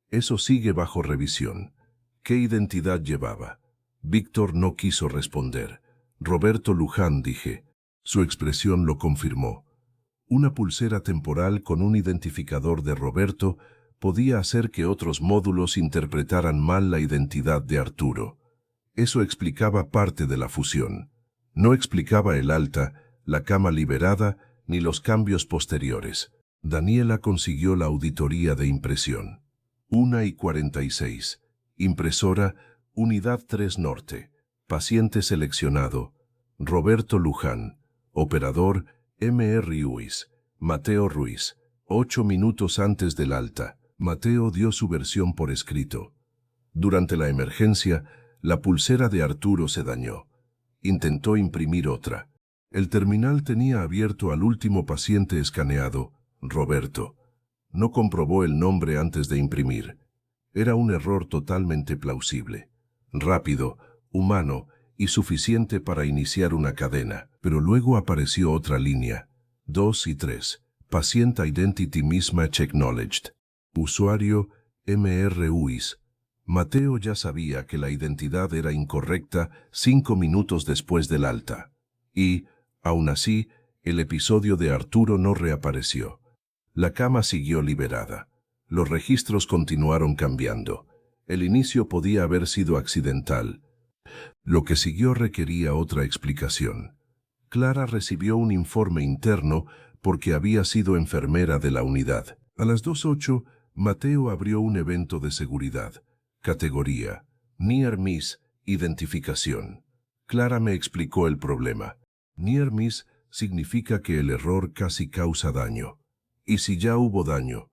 Eso sigue bajo revisión. ¿Qué identidad llevaba? Víctor no quiso responder. Roberto Luján, dije. Su expresión lo confirmó. Una pulsera temporal con un identificador de Roberto podía hacer que otros módulos interpretaran mal la identidad de Arturo. Eso explicaba parte de la fusión. No explicaba el alta, la cama liberada, ni los cambios posteriores. Daniela consiguió la auditoría de impresión. 1:46. Impresora, Unidad 3 Norte. Paciente seleccionado. Roberto Luján. Operador, M.R. Ruiz. Mateo Ruiz. 8 minutos antes del alta. Mateo dio su versión por escrito. Durante la emergencia, la pulsera de Arturo se dañó. Intentó imprimir otra. El terminal tenía abierto al último paciente escaneado, Roberto. No comprobó el nombre antes de imprimir. Era un error totalmente plausible. Rápido, humano y suficiente para iniciar una cadena. Pero luego apareció otra línea. 2 y 3. Patient Identity Mismatch Acknowledged. Usuario, M.R. Ruiz. Mateo ya sabía que la identidad era incorrecta 5 minutos después del alta. Y, aún así, el episodio de Arturo no reapareció. La cama siguió liberada. Los registros continuaron cambiando. El inicio podía haber sido accidental. Lo que siguió requería otra explicación. Clara recibió un informe interno porque había sido enfermera de la unidad. A las 2:08, Mateo abrió un evento de seguridad. Categoría: Near Miss, identificación. Clara me explicó el problema. Near Miss significa que el error casi causa daño. Y si ya hubo daño,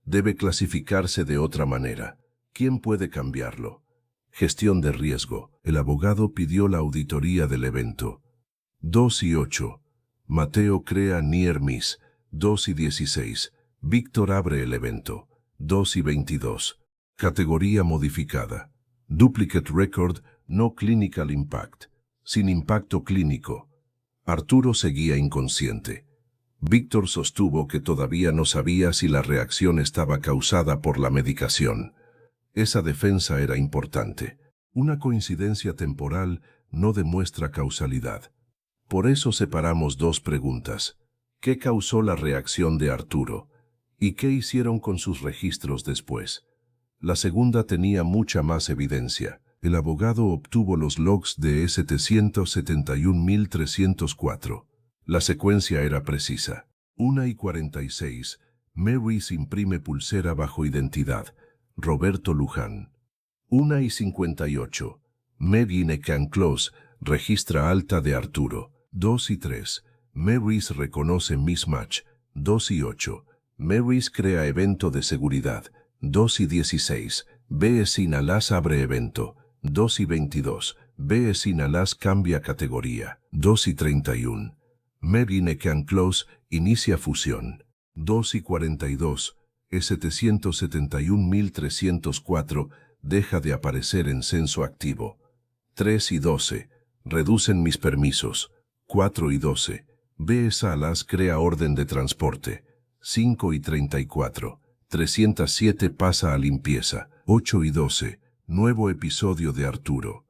debe clasificarse de otra manera. ¿Quién puede cambiarlo? Gestión de riesgo. El abogado pidió la auditoría del evento. 2:08. Mateo crea Near Miss. 2:16. Víctor abre el evento. 2:22. Categoría modificada. Duplicate Record, no Clinical Impact. Sin impacto clínico. Arturo seguía inconsciente. Víctor sostuvo que todavía no sabía si la reacción estaba causada por la medicación. Esa defensa era importante. Una coincidencia temporal no demuestra causalidad. Por eso separamos dos preguntas. ¿Qué causó la reacción de Arturo? ¿Y qué hicieron con sus registros después? La segunda tenía mucha más evidencia. El abogado obtuvo los logs de E771304. La secuencia era precisa. 1:46. Mary's imprime pulsera bajo identidad. Roberto Luján. 1:58. Medine Can Close registra alta de Arturo. 2:3. Mary's reconoce mismatch. 2:8. Mary's crea evento de seguridad. 2:16. BS Inalas abre evento. 2:22. BS Inalas cambia categoría. 2:31. Medine Can Close inicia fusión. 2:42, E771.304 deja de aparecer en censo activo. 3:12, reducen mis permisos. 4:12, B. Salas crea orden de transporte. 5:34, 307 pasa a limpieza. 8:12, nuevo episodio de Arturo.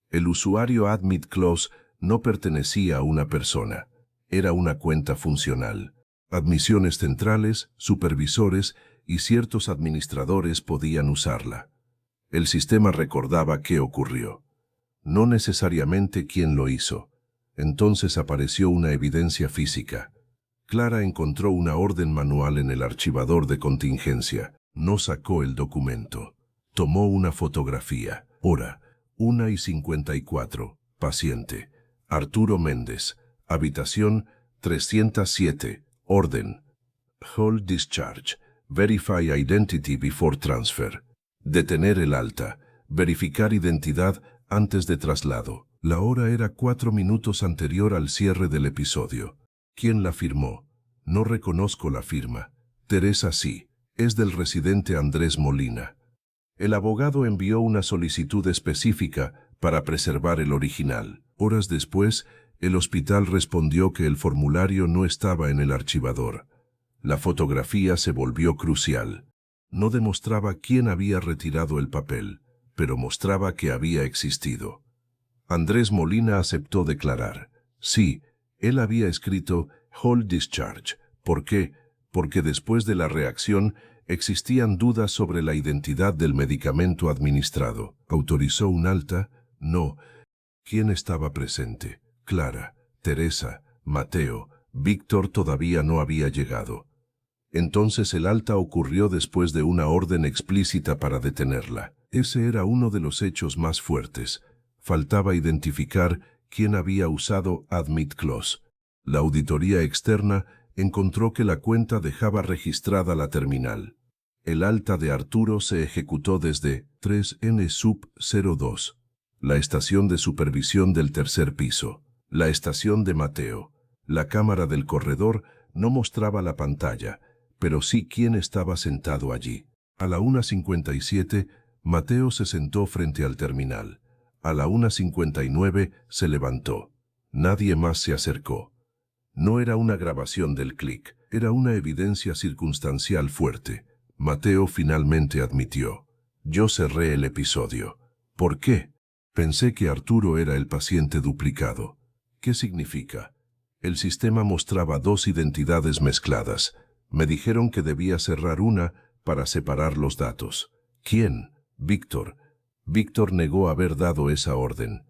El usuario Admit Clause no pertenecía a una persona, era una cuenta funcional. Admisiones centrales, supervisores y ciertos administradores podían usarla. El sistema recordaba qué ocurrió, no necesariamente quién lo hizo. Entonces apareció una evidencia física. Clara encontró una orden manual en el archivador de contingencia. No sacó el documento. Tomó una fotografía. Hora, 1:54. Paciente. Arturo Méndez. Habitación 307. Orden. Hold discharge. Verify identity before transfer. Detener el alta. Verificar identidad antes de traslado. La hora era 4 minutos anterior al cierre del episodio. ¿Quién la firmó? No reconozco la firma. Teresa sí. Es del residente Andrés Molina. El abogado envió una solicitud específica para preservar el original. Horas después, el hospital respondió que el formulario no estaba en el archivador. La fotografía se volvió crucial. No demostraba quién había retirado el papel, pero mostraba que había existido. Andrés Molina aceptó declarar. Sí, él había escrito Hold Discharge. ¿Por qué? Porque después de la reacción existían dudas sobre la identidad del medicamento administrado. ¿Autorizó un alta? No. ¿Quién estaba presente? Clara, Teresa, Mateo, Víctor todavía no había llegado. Entonces el alta ocurrió después de una orden explícita para detenerla. Ese era uno de los hechos más fuertes. Faltaba identificar quién había usado Admit Clause. La auditoría externa encontró que la cuenta dejaba registrada la terminal. El alta de Arturo se ejecutó desde 3N Sub 02, la estación de supervisión del tercer piso, la estación de Mateo. La cámara del corredor no mostraba la pantalla, pero sí quién estaba sentado allí. A la 1:57, Mateo se sentó frente al terminal. A la 1:59 se levantó. Nadie más se acercó. No era una grabación del clic, era una evidencia circunstancial fuerte. Mateo finalmente admitió. Yo cerré el episodio. ¿Por qué? Pensé que Arturo era el paciente duplicado. ¿Qué significa? El sistema mostraba dos identidades mezcladas. Me dijeron que debía cerrar una para separar los datos. ¿Quién? Víctor. Víctor negó haber dado esa orden.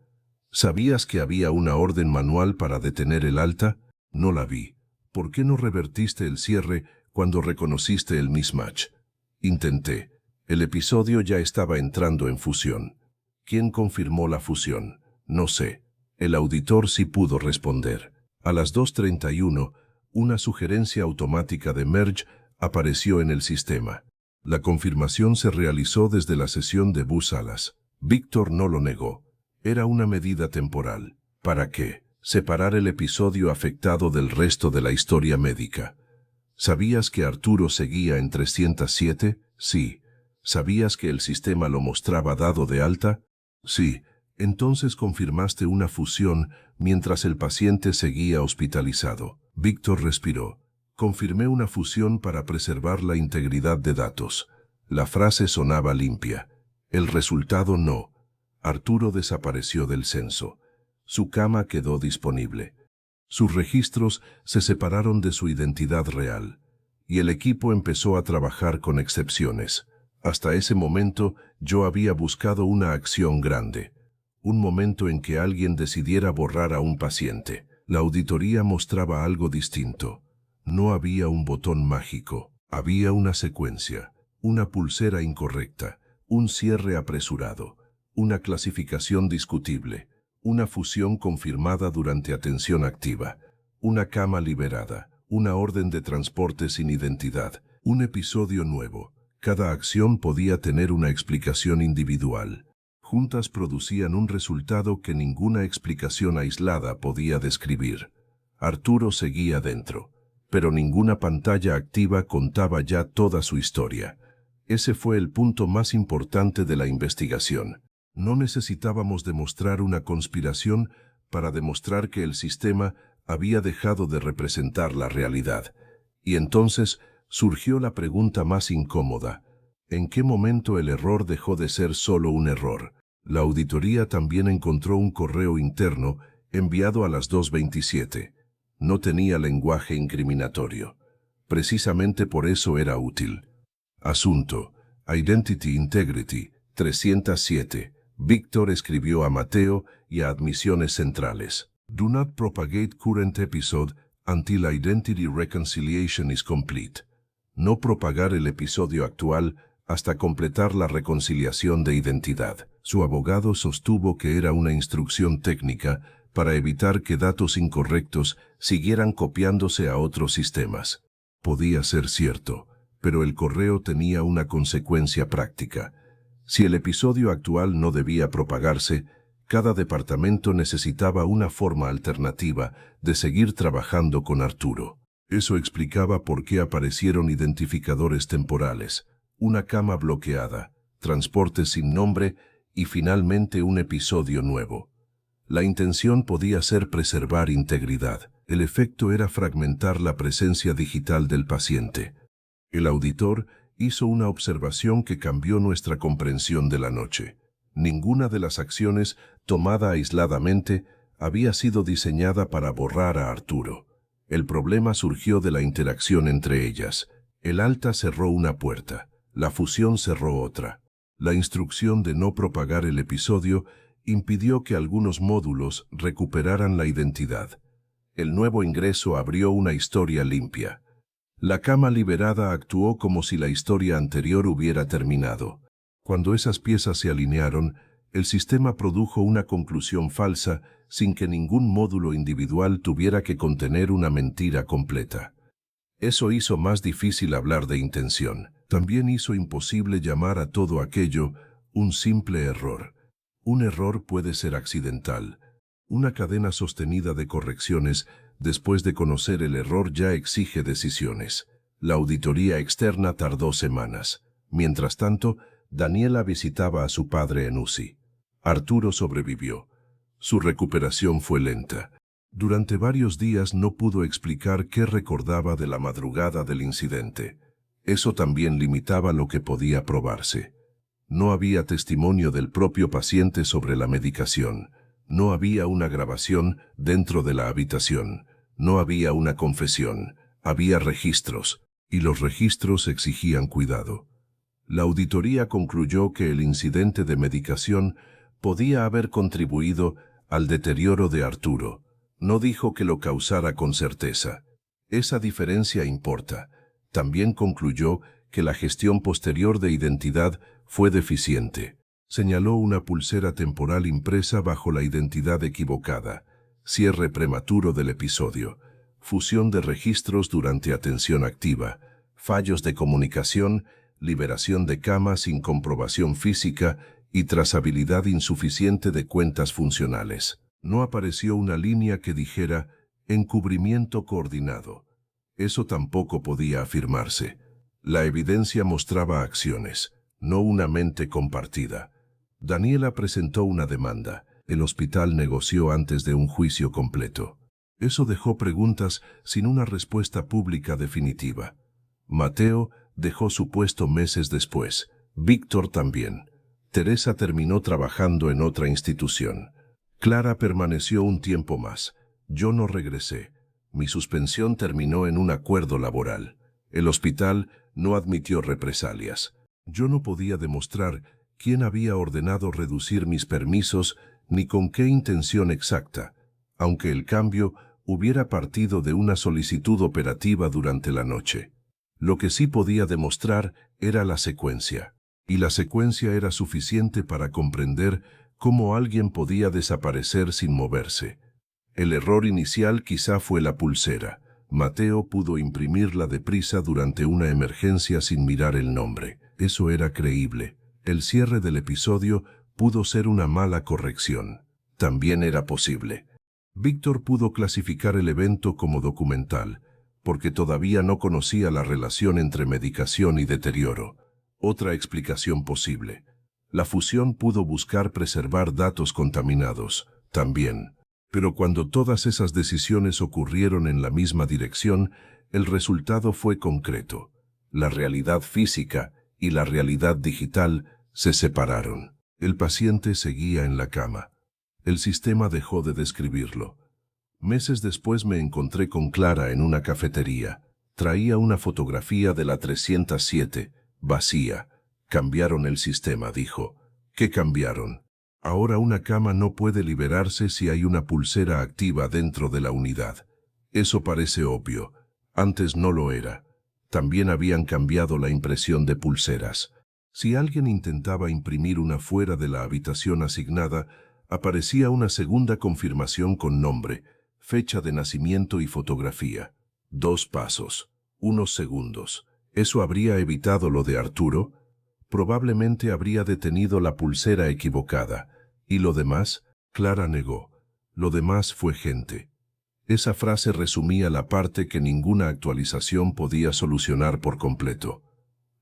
¿Sabías que había una orden manual para detener el alta? No la vi. ¿Por qué no revertiste el cierre cuando reconociste el mismatch? Intenté. El episodio ya estaba entrando en fusión. ¿Quién confirmó la fusión? No sé. El auditor sí pudo responder. A las 2:31, una sugerencia automática de merge apareció en el sistema. La confirmación se realizó desde la sesión de Salas. Víctor no lo negó. Era una medida temporal. ¿Para qué? Separar el episodio afectado del resto de la historia médica. ¿Sabías que Arturo seguía en 307? Sí. ¿Sabías que el sistema lo mostraba dado de alta? Sí. Entonces confirmaste una fusión mientras el paciente seguía hospitalizado. Víctor respiró. Confirmé una fusión para preservar la integridad de datos. La frase sonaba limpia. El resultado no. Arturo desapareció del censo. Su cama quedó disponible. Sus registros se separaron de su identidad real, y el equipo empezó a trabajar con excepciones. Hasta ese momento yo había buscado una acción grande, un momento en que alguien decidiera borrar a un paciente. La auditoría mostraba algo distinto. No había un botón mágico, había una secuencia, una pulsera incorrecta, un cierre apresurado, una clasificación discutible, una fusión confirmada durante atención activa, una cama liberada, una orden de transporte sin identidad, un episodio nuevo. Cada acción podía tener una explicación individual. Juntas producían un resultado que ninguna explicación aislada podía describir. Arturo seguía dentro. pero ninguna pantalla activa contaba ya toda su historia. Ese fue el punto más importante de la investigación. No necesitábamos demostrar una conspiración para demostrar que el sistema había dejado de representar la realidad. Y entonces surgió la pregunta más incómoda. ¿En qué momento el error dejó de ser solo un error? La auditoría también encontró un correo interno enviado a las 2:27. No tenía lenguaje incriminatorio. Precisamente por eso era útil. Asunto: Identity Integrity, 307. Víctor escribió a Mateo y a Admisiones Centrales. Do not propagate current episode until identity reconciliation is complete. No propagar el episodio actual hasta completar la reconciliación de identidad. Su abogado sostuvo que era una instrucción técnica para evitar que datos incorrectos siguieran copiándose a otros sistemas. Podía ser cierto, pero el correo tenía una consecuencia práctica. Si el episodio actual no debía propagarse, cada departamento necesitaba una forma alternativa de seguir trabajando con Arturo. Eso explicaba por qué aparecieron identificadores temporales, una cama bloqueada, transportes sin nombre y finalmente un episodio nuevo. La intención podía ser preservar integridad. El efecto era fragmentar la presencia digital del paciente. El auditor hizo una observación que cambió nuestra comprensión de la noche. Ninguna de las acciones, tomada aisladamente, había sido diseñada para borrar a Arturo. El problema surgió de la interacción entre ellas. El alta cerró una puerta, la fusión cerró otra. La instrucción de no propagar el episodio impidió que algunos módulos recuperaran la identidad. El nuevo ingreso abrió una historia limpia. La cama liberada actuó como si la historia anterior hubiera terminado. Cuando esas piezas se alinearon, el sistema produjo una conclusión falsa sin que ningún módulo individual tuviera que contener una mentira completa. Eso hizo más difícil hablar de intención. También hizo imposible llamar a todo aquello un simple error. Un error puede ser accidental. Una cadena sostenida de correcciones después de conocer el error ya exige decisiones. La auditoría externa tardó semanas. Mientras tanto, Daniela visitaba a su padre en UCI. Arturo sobrevivió. Su recuperación fue lenta. Durante varios días no pudo explicar qué recordaba de la madrugada del incidente. Eso también limitaba lo que podía probarse. No había testimonio del propio paciente sobre la medicación. No había una grabación dentro de la habitación. No había una confesión. Había registros, y los registros exigían cuidado. La auditoría concluyó que el incidente de medicación podía haber contribuido al deterioro de Arturo. No dijo que lo causara con certeza. Esa diferencia importa. También concluyó que la gestión posterior de identidad fue deficiente. Señaló una pulsera temporal impresa bajo la identidad equivocada, cierre prematuro del episodio, fusión de registros durante atención activa, fallos de comunicación, liberación de cama sin comprobación física y trazabilidad insuficiente de cuentas funcionales. No apareció una línea que dijera encubrimiento coordinado. Eso tampoco podía afirmarse. La evidencia mostraba acciones, no una mente compartida. Daniela presentó una demanda. El hospital negoció antes de un juicio completo. Eso dejó preguntas sin una respuesta pública definitiva. Mateo dejó su puesto meses después. Víctor también. Teresa terminó trabajando en otra institución. Clara permaneció un tiempo más. Yo no regresé. Mi suspensión terminó en un acuerdo laboral. El hospital no admitió represalias. Yo no podía demostrar quién había ordenado reducir mis permisos ni con qué intención exacta, aunque el cambio hubiera partido de una solicitud operativa durante la noche. Lo que sí podía demostrar era la secuencia, y la secuencia era suficiente para comprender cómo alguien podía desaparecer sin moverse. El error inicial quizá fue la pulsera. Mateo pudo imprimirla deprisa durante una emergencia sin mirar el nombre. Eso era creíble. El cierre del episodio pudo ser una mala corrección. También era posible. Víctor pudo clasificar el evento como documental. porque todavía no conocía la relación entre medicación y deterioro. Otra explicación posible. La fusión pudo buscar preservar datos contaminados, también. Pero cuando todas esas decisiones ocurrieron en la misma dirección, el resultado fue concreto. La realidad física y la realidad digital se separaron. El paciente seguía en la cama. El sistema dejó de describirlo. Meses después me encontré con Clara en una cafetería. Traía una fotografía de la 307, vacía. Cambiaron el sistema, dijo. ¿Qué cambiaron? Ahora una cama no puede liberarse si hay una pulsera activa dentro de la unidad. Eso parece obvio. Antes no lo era. También habían cambiado la impresión de pulseras. Si alguien intentaba imprimir una fuera de la habitación asignada, aparecía una segunda confirmación con nombre, fecha de nacimiento y fotografía. 2 pasos, unos segundos. ¿Eso habría evitado lo de Arturo? Probablemente habría detenido la pulsera equivocada. ¿Y lo demás? Clara negó. Lo demás fue gente. Esa frase resumía la parte que ninguna actualización podía solucionar por completo.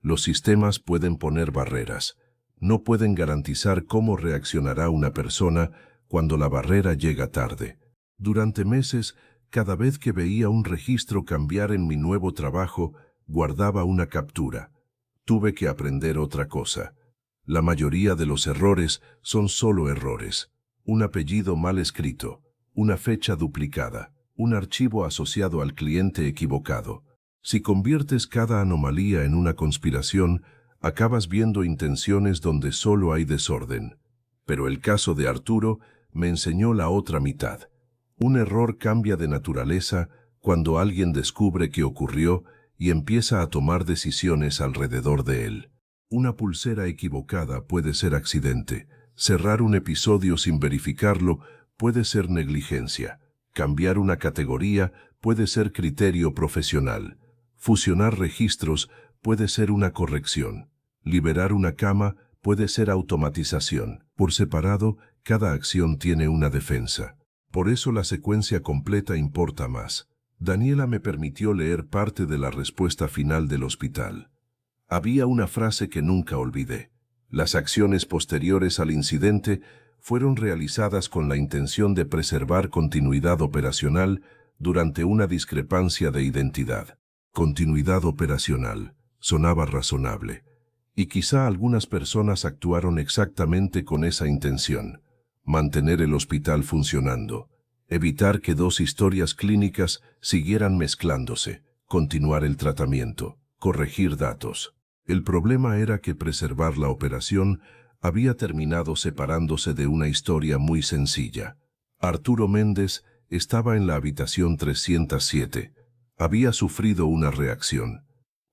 Los sistemas pueden poner barreras. No pueden garantizar cómo reaccionará una persona cuando la barrera llega tarde. Durante meses, cada vez que veía un registro cambiar en mi nuevo trabajo, guardaba una captura. Tuve que aprender otra cosa. La mayoría de los errores son solo errores. Un apellido mal escrito, una fecha duplicada, un archivo asociado al cliente equivocado. Si conviertes cada anomalía en una conspiración, acabas viendo intenciones donde solo hay desorden. Pero el caso de Arturo me enseñó la otra mitad. Un error cambia de naturaleza cuando alguien descubre que ocurrió y empieza a tomar decisiones alrededor de él. Una pulsera equivocada puede ser accidente. Cerrar un episodio sin verificarlo puede ser negligencia. Cambiar una categoría puede ser criterio profesional. Fusionar registros puede ser una corrección. Liberar una cama puede ser automatización. Por separado, cada acción tiene una defensa. Por eso la secuencia completa importa más. Daniela me permitió leer parte de la respuesta final del hospital. Había una frase que nunca olvidé. Las acciones posteriores al incidente fueron realizadas con la intención de preservar continuidad operacional durante una discrepancia de identidad. Continuidad operacional. Sonaba razonable. Y quizá algunas personas actuaron exactamente con esa intención. Mantener el hospital funcionando. Evitar que 2 historias clínicas siguieran mezclándose. Continuar el tratamiento. Corregir datos. El problema era que preservar la operación había terminado separándose de una historia muy sencilla. Arturo Méndez estaba en la habitación 307. Había sufrido una reacción.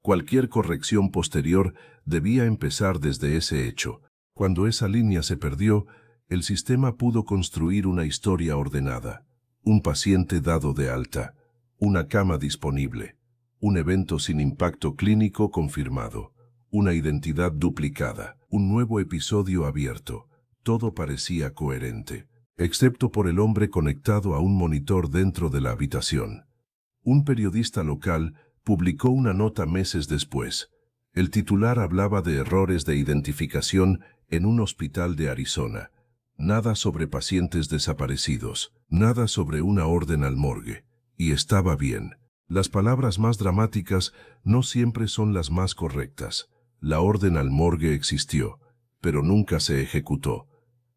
Cualquier corrección posterior debía empezar desde ese hecho. Cuando esa línea se perdió, el sistema pudo construir una historia ordenada. Un paciente dado de alta. Una cama disponible. Un evento sin impacto clínico confirmado. Una identidad duplicada. Un nuevo episodio abierto. Todo parecía coherente, excepto por el hombre conectado a un monitor dentro de la habitación. Un periodista local publicó una nota meses después. El titular hablaba de errores de identificación en un hospital de Arizona. Nada sobre pacientes desaparecidos, nada sobre una orden al morgue. Y estaba bien. Las palabras más dramáticas no siempre son las más correctas. La orden al morgue existió, pero nunca se ejecutó.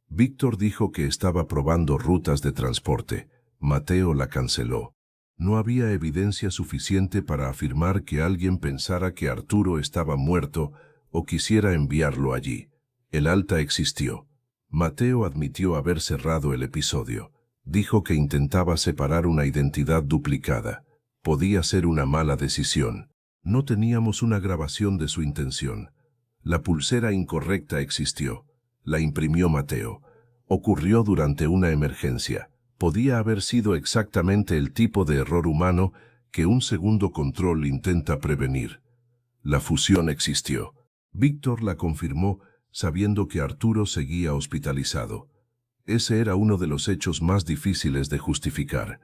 Víctor dijo que estaba probando rutas de transporte. Mateo la canceló. No había evidencia suficiente para afirmar que alguien pensara que Arturo estaba muerto o quisiera enviarlo allí. El alta existió. Mateo admitió haber cerrado el episodio. Dijo que intentaba separar una identidad duplicada. Podía ser una mala decisión. No teníamos una grabación de su intención. La pulsera incorrecta existió. La imprimió Mateo. Ocurrió durante una emergencia. Podía haber sido exactamente el tipo de error humano que un segundo control intenta prevenir. La fusión existió. Víctor la confirmó sabiendo que Arturo seguía hospitalizado. Ese era uno de los hechos más difíciles de justificar.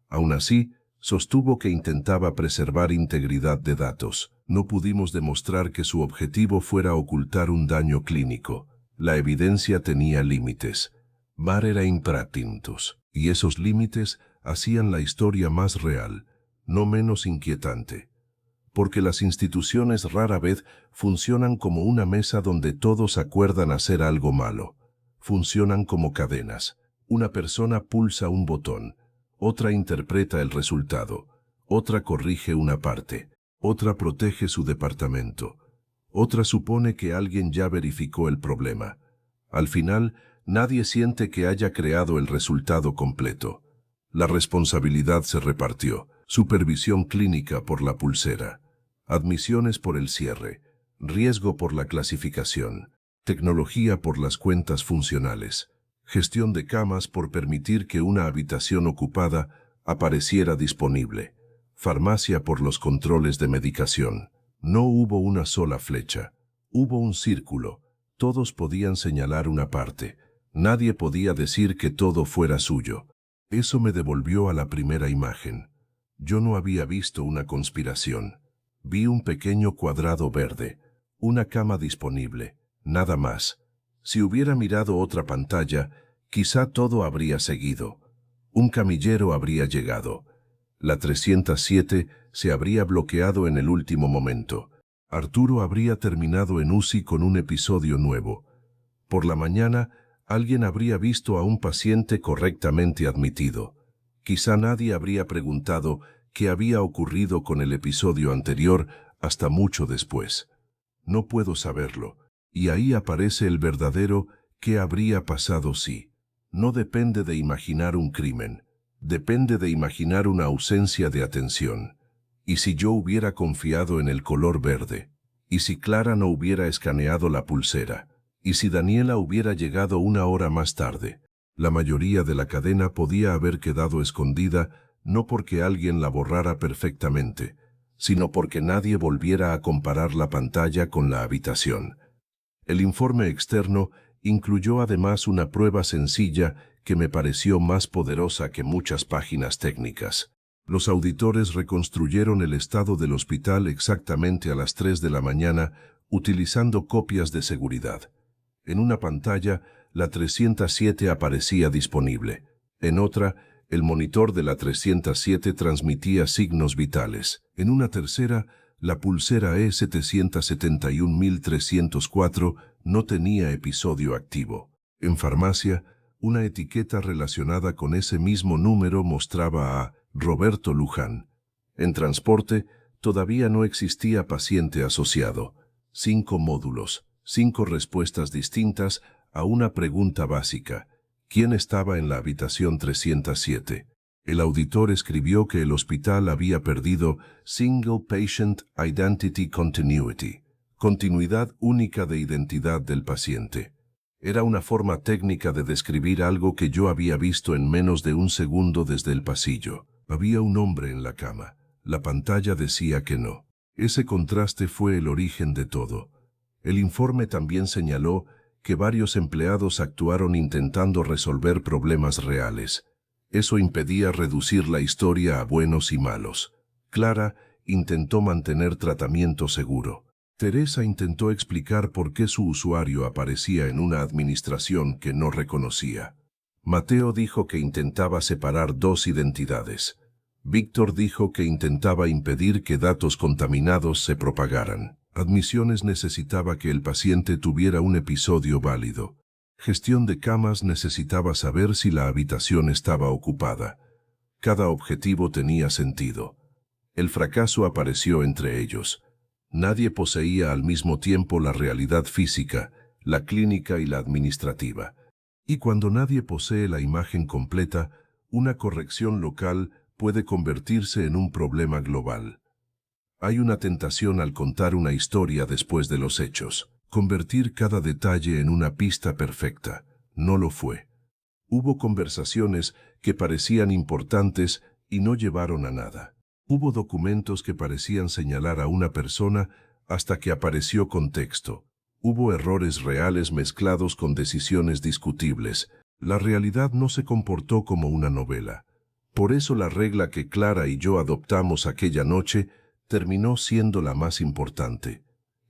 Aún así, Sostuvo que intentaba preservar integridad de datos. No pudimos demostrar que su objetivo fuera ocultar un daño clínico. La evidencia tenía límites. Var era impratintus, y esos límites hacían la historia más real, no menos inquietante. Porque las instituciones rara vez funcionan como una mesa donde todos acuerdan hacer algo malo. Funcionan como cadenas. Una persona pulsa un botón, otra interpreta el resultado, otra corrige una parte, otra protege su departamento, otra supone que alguien ya verificó el problema. Al final, nadie siente que haya creado el resultado completo. La responsabilidad se repartió. Supervisión clínica por la pulsera, admisiones por el cierre, riesgo por la clasificación, tecnología por las cuentas funcionales, gestión de camas por permitir que una habitación ocupada apareciera disponible, farmacia por los controles de medicación. No hubo una sola flecha, hubo un círculo. Todos podían señalar una parte. Nadie podía decir que todo fuera suyo. Eso me devolvió a la primera imagen. Yo no había visto una conspiración. Vi un pequeño cuadrado verde, una cama disponible, nada más. Si hubiera mirado otra pantalla, quizá todo habría seguido. Un camillero habría llegado. La 307 se habría bloqueado en el último momento. Arturo habría terminado en UCI con un episodio nuevo. Por la mañana, alguien habría visto a un paciente correctamente admitido. Quizá nadie habría preguntado qué había ocurrido con el episodio anterior hasta mucho después. No puedo saberlo, y ahí aparece el verdadero qué habría pasado si. No depende de imaginar un crimen, depende de imaginar una ausencia de atención. ¿Y si yo hubiera confiado en el color verde? ¿Y si Clara no hubiera escaneado la pulsera? ¿Y si Daniela hubiera llegado una hora más tarde? La mayoría de la cadena podía haber quedado escondida no porque alguien la borrara perfectamente, sino porque nadie volviera a comparar la pantalla con la habitación. El informe externo incluyó además una prueba sencilla que me pareció más poderosa que muchas páginas técnicas. Los auditores reconstruyeron el estado del hospital exactamente a las 3 de la mañana utilizando copias de seguridad. En una pantalla, la 307 aparecía disponible. En otra, el monitor de la 307 transmitía signos vitales. En una tercera, la pulsera E771304 no tenía episodio activo. En farmacia, una etiqueta relacionada con ese mismo número mostraba a Roberto Luján. En transporte, todavía no existía paciente asociado. 5 módulos, 5 respuestas distintas a una pregunta básica. ¿Quién estaba en la habitación 307? El auditor escribió que el hospital había perdido Single Patient Identity Continuity, continuidad única de identidad del paciente. Era una forma técnica de describir algo que yo había visto en menos de un segundo desde el pasillo. Había un hombre en la cama. La pantalla decía que no. Ese contraste fue el origen de todo. El informe también señaló que varios empleados actuaron intentando resolver problemas reales. Eso impedía reducir la historia a buenos y malos. Clara intentó mantener tratamiento seguro. Teresa intentó explicar por qué su usuario aparecía en una administración que no reconocía. Mateo dijo que intentaba separar 2 identidades. Víctor dijo que intentaba impedir que datos contaminados se propagaran. Admisiones necesitaba que el paciente tuviera un episodio válido. Gestión de camas necesitaba saber si la habitación estaba ocupada. Cada objetivo tenía sentido. El fracaso apareció entre ellos. Nadie poseía al mismo tiempo la realidad física, la clínica y la administrativa. Y cuando nadie posee la imagen completa, una corrección local puede convertirse en un problema global. Hay una tentación al contar una historia después de los hechos. Convertir cada detalle en una pista perfecta. No lo fue. Hubo conversaciones que parecían importantes y no llevaron a nada. Hubo documentos que parecían señalar a una persona hasta que apareció contexto. Hubo errores reales mezclados con decisiones discutibles. La realidad no se comportó como una novela. Por eso la regla que Clara y yo adoptamos aquella noche terminó siendo la más importante.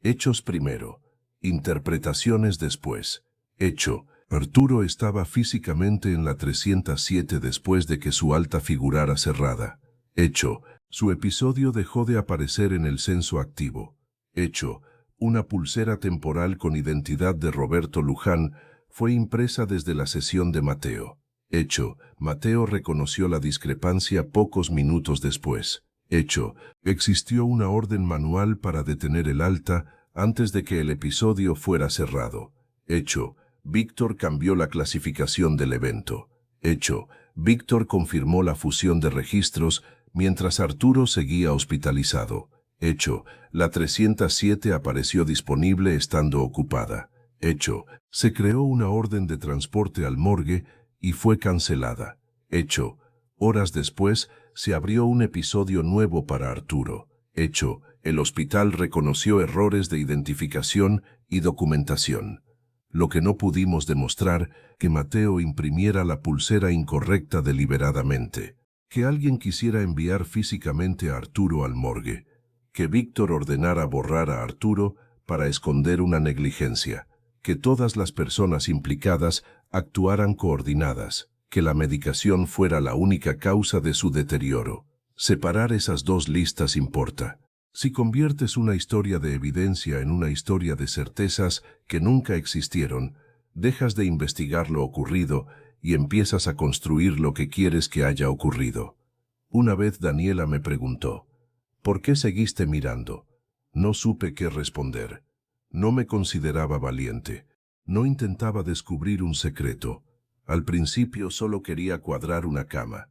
Hechos primero, interpretaciones después. Hecho: Arturo estaba físicamente en la 307 después de que su alta figurara cerrada. Hecho: su episodio dejó de aparecer en el censo activo. Hecho: una pulsera temporal con identidad de Roberto Luján fue impresa desde la sesión de Mateo. Hecho: Mateo reconoció la discrepancia pocos minutos después. Hecho: existió una orden manual para detener el alta antes de que el episodio fuera cerrado. Hecho: Víctor cambió la clasificación del evento. Hecho: Víctor confirmó la fusión de registros mientras Arturo seguía hospitalizado. Hecho: la 307 apareció disponible estando ocupada. Hecho: se creó una orden de transporte al morgue y fue cancelada. Hecho: horas después se abrió un episodio nuevo para Arturo. Hecho: el hospital reconoció errores de identificación y documentación. Lo que no pudimos demostrar, que Mateo imprimiera la pulsera incorrecta deliberadamente, que alguien quisiera enviar físicamente a Arturo al morgue, que Víctor ordenara borrar a Arturo para esconder una negligencia, que todas las personas implicadas actuaran coordinadas, que la medicación fuera la única causa de su deterioro. Separar esas dos listas importa. Si conviertes una historia de evidencia en una historia de certezas que nunca existieron, dejas de investigar lo ocurrido y empiezas a construir lo que quieres que haya ocurrido. Una vez Daniela me preguntó: ¿por qué seguiste mirando? No supe qué responder. No me consideraba valiente. No intentaba descubrir un secreto. Al principio solo quería cuadrar una cama.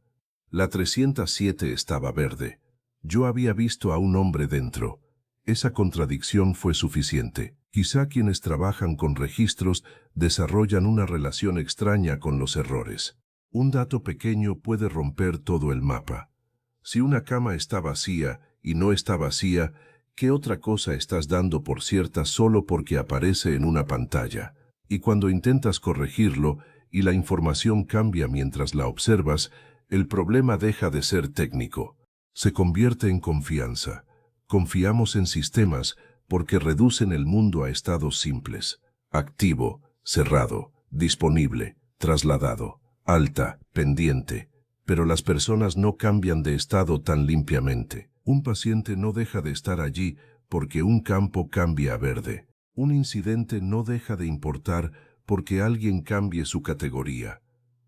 La 307 estaba verde. Yo había visto a un hombre dentro. Esa contradicción fue suficiente. Quizá quienes trabajan con registros desarrollan una relación extraña con los errores. Un dato pequeño puede romper todo el mapa. Si una cama está vacía y no está vacía, ¿qué otra cosa estás dando por cierta solo porque aparece en una pantalla? Y cuando intentas corregirlo y la información cambia mientras la observas, el problema deja de ser técnico. Se convierte en confianza. Confiamos en sistemas porque reducen el mundo a estados simples: activo, cerrado, disponible, trasladado, alta, pendiente. Pero las personas no cambian de estado tan limpiamente. Un paciente no deja de estar allí porque un campo cambia a verde. Un incidente no deja de importar porque alguien cambie su categoría.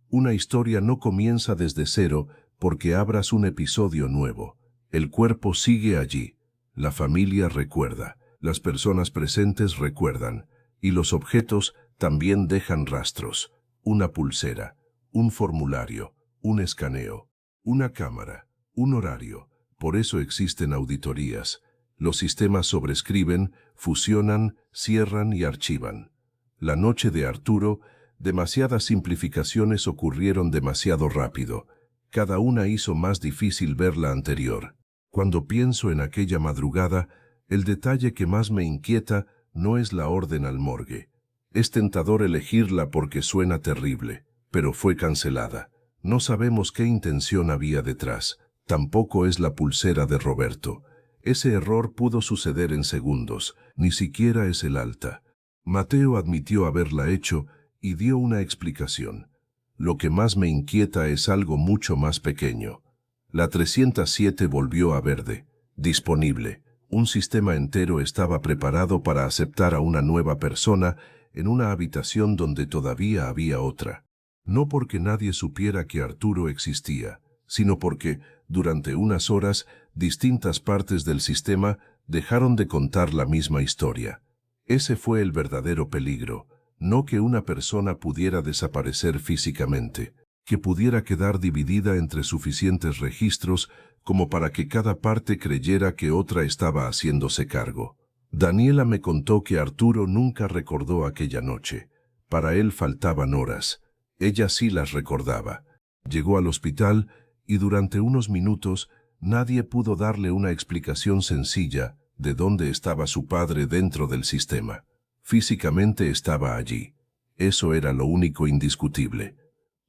Una historia no comienza desde cero porque abras un episodio nuevo. El cuerpo sigue allí. La familia recuerda. Las personas presentes recuerdan. Y los objetos también dejan rastros. Una pulsera, un formulario, un escaneo, una cámara, un horario. Por eso existen auditorías. Los sistemas sobrescriben, fusionan, cierran y archivan. La noche de Arturo, demasiadas simplificaciones ocurrieron demasiado rápido. Cada una hizo más difícil ver la anterior. Cuando pienso en aquella madrugada, el detalle que más me inquieta no es la orden al morgue. Es tentador elegirla porque suena terrible, pero fue cancelada. No sabemos qué intención había detrás. Tampoco es la pulsera de Roberto. Ese error pudo suceder en segundos, ni siquiera es el alta. Mateo admitió haberla hecho y dio una explicación. Lo que más me inquieta es algo mucho más pequeño. La 307 volvió a verde, disponible. Un sistema entero estaba preparado para aceptar a una nueva persona en una habitación donde todavía había otra. No porque nadie supiera que Arturo existía, sino porque, durante unas horas, distintas partes del sistema dejaron de contar la misma historia. Ese fue el verdadero peligro, no que una persona pudiera desaparecer físicamente, que pudiera quedar dividida entre suficientes registros como para que cada parte creyera que otra estaba haciéndose cargo. Daniela me contó que Arturo nunca recordó aquella noche. Para él faltaban horas. Ella sí las recordaba. Llegó al hospital y durante unos minutos nadie pudo darle una explicación sencilla de dónde estaba su padre dentro del sistema. Físicamente estaba allí. Eso era lo único indiscutible.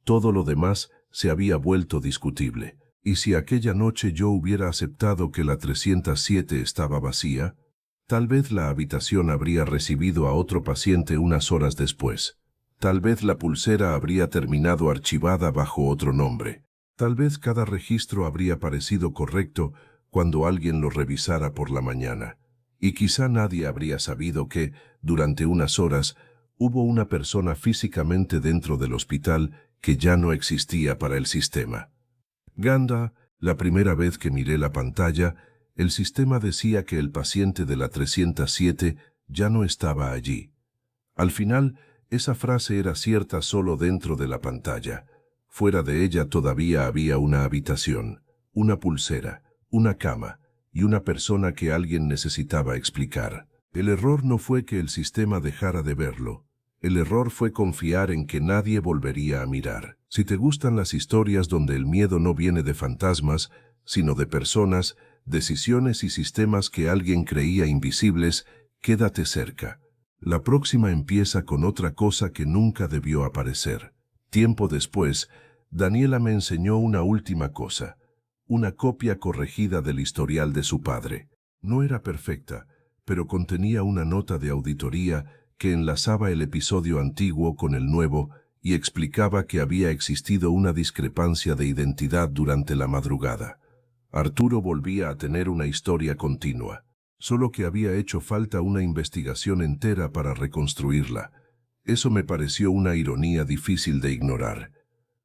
Todo lo demás se había vuelto discutible. ¿Y si aquella noche yo hubiera aceptado que la 307 estaba vacía? Tal vez la habitación habría recibido a otro paciente unas horas después. Tal vez la pulsera habría terminado archivada bajo otro nombre. Tal vez cada registro habría parecido correcto cuando alguien lo revisara por la mañana. Y quizá nadie habría sabido que, durante unas horas, hubo una persona físicamente dentro del hospital que ya no existía para el sistema. Ganda, la primera vez que miré la pantalla, el sistema decía que el paciente de la 307 ya no estaba allí. Al final, esa frase era cierta solo dentro de la pantalla. Fuera de ella todavía había una habitación, una pulsera, una cama y una persona que alguien necesitaba explicar. El error no fue que el sistema dejara de verlo. El error fue confiar en que nadie volvería a mirar. Si te gustan las historias donde el miedo no viene de fantasmas, sino de personas, decisiones y sistemas que alguien creía invisibles, quédate cerca. La próxima empieza con otra cosa que nunca debió aparecer. Tiempo después, Daniela me enseñó una última cosa, una copia corregida del historial de su padre. No era perfecta, pero contenía una nota de auditoría que enlazaba el episodio antiguo con el nuevo y explicaba que había existido una discrepancia de identidad durante la madrugada. Arturo volvía a tener una historia continua, solo que había hecho falta una investigación entera para reconstruirla. Eso me pareció una ironía difícil de ignorar.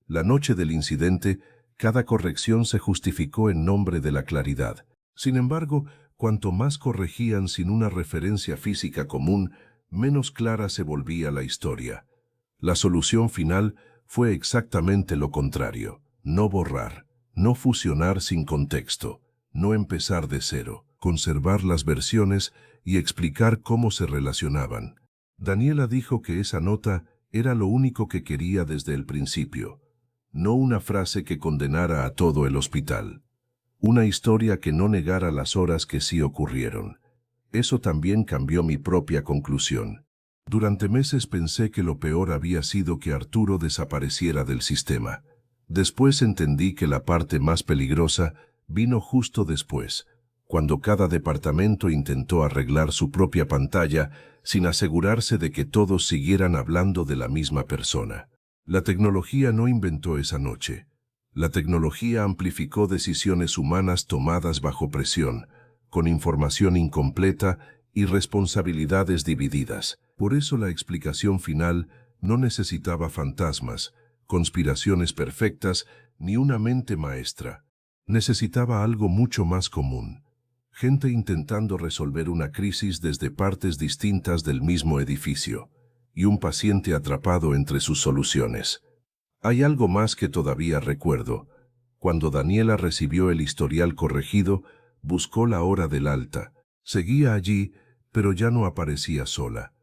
La noche del incidente, cada corrección se justificó en nombre de la claridad. Sin embargo, cuanto más corregían sin una referencia física común, menos clara se volvía la historia. La solución final fue exactamente lo contrario: no borrar, no fusionar sin contexto, no empezar de cero, conservar las versiones y explicar cómo se relacionaban. Daniela dijo que esa nota era lo único que quería desde el principio, no una frase que condenara a todo el hospital, una historia que no negara las horas que sí ocurrieron. Eso también cambió mi propia conclusión. Durante meses pensé que lo peor había sido que Arturo desapareciera del sistema. Después entendí que la parte más peligrosa vino justo después, cuando cada departamento intentó arreglar su propia pantalla sin asegurarse de que todos siguieran hablando de la misma persona. La tecnología no inventó esa noche. La tecnología amplificó decisiones humanas tomadas bajo presión, con información incompleta y responsabilidades divididas. Por eso la explicación final no necesitaba fantasmas, conspiraciones perfectas, ni una mente maestra. Necesitaba algo mucho más común. Gente intentando resolver una crisis desde partes distintas del mismo edificio, y un paciente atrapado entre sus soluciones. Hay algo más que todavía recuerdo. Cuando Daniela recibió el historial corregido, buscó la hora del alta. Seguía allí, pero ya no aparecía sola.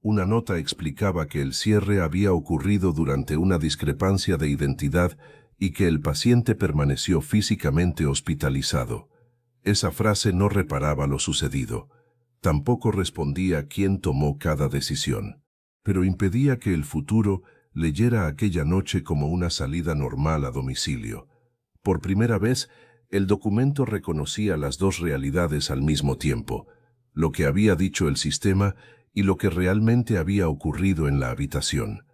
Una nota explicaba que el cierre había ocurrido durante una discrepancia de identidad y que el paciente permaneció físicamente hospitalizado. Esa frase no reparaba lo sucedido. Tampoco respondía quién tomó cada decisión, pero impedía que el futuro leyera aquella noche como una salida normal a domicilio. Por primera vez, el documento reconocía las dos realidades al mismo tiempo, lo que había dicho el sistema y lo que realmente había ocurrido en la habitación.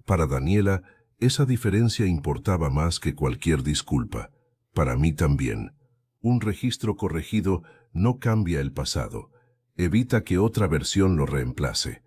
Para Daniela, esa diferencia importaba más que cualquier disculpa. Para mí también. Un registro corregido no cambia el pasado, evita que otra versión lo reemplace.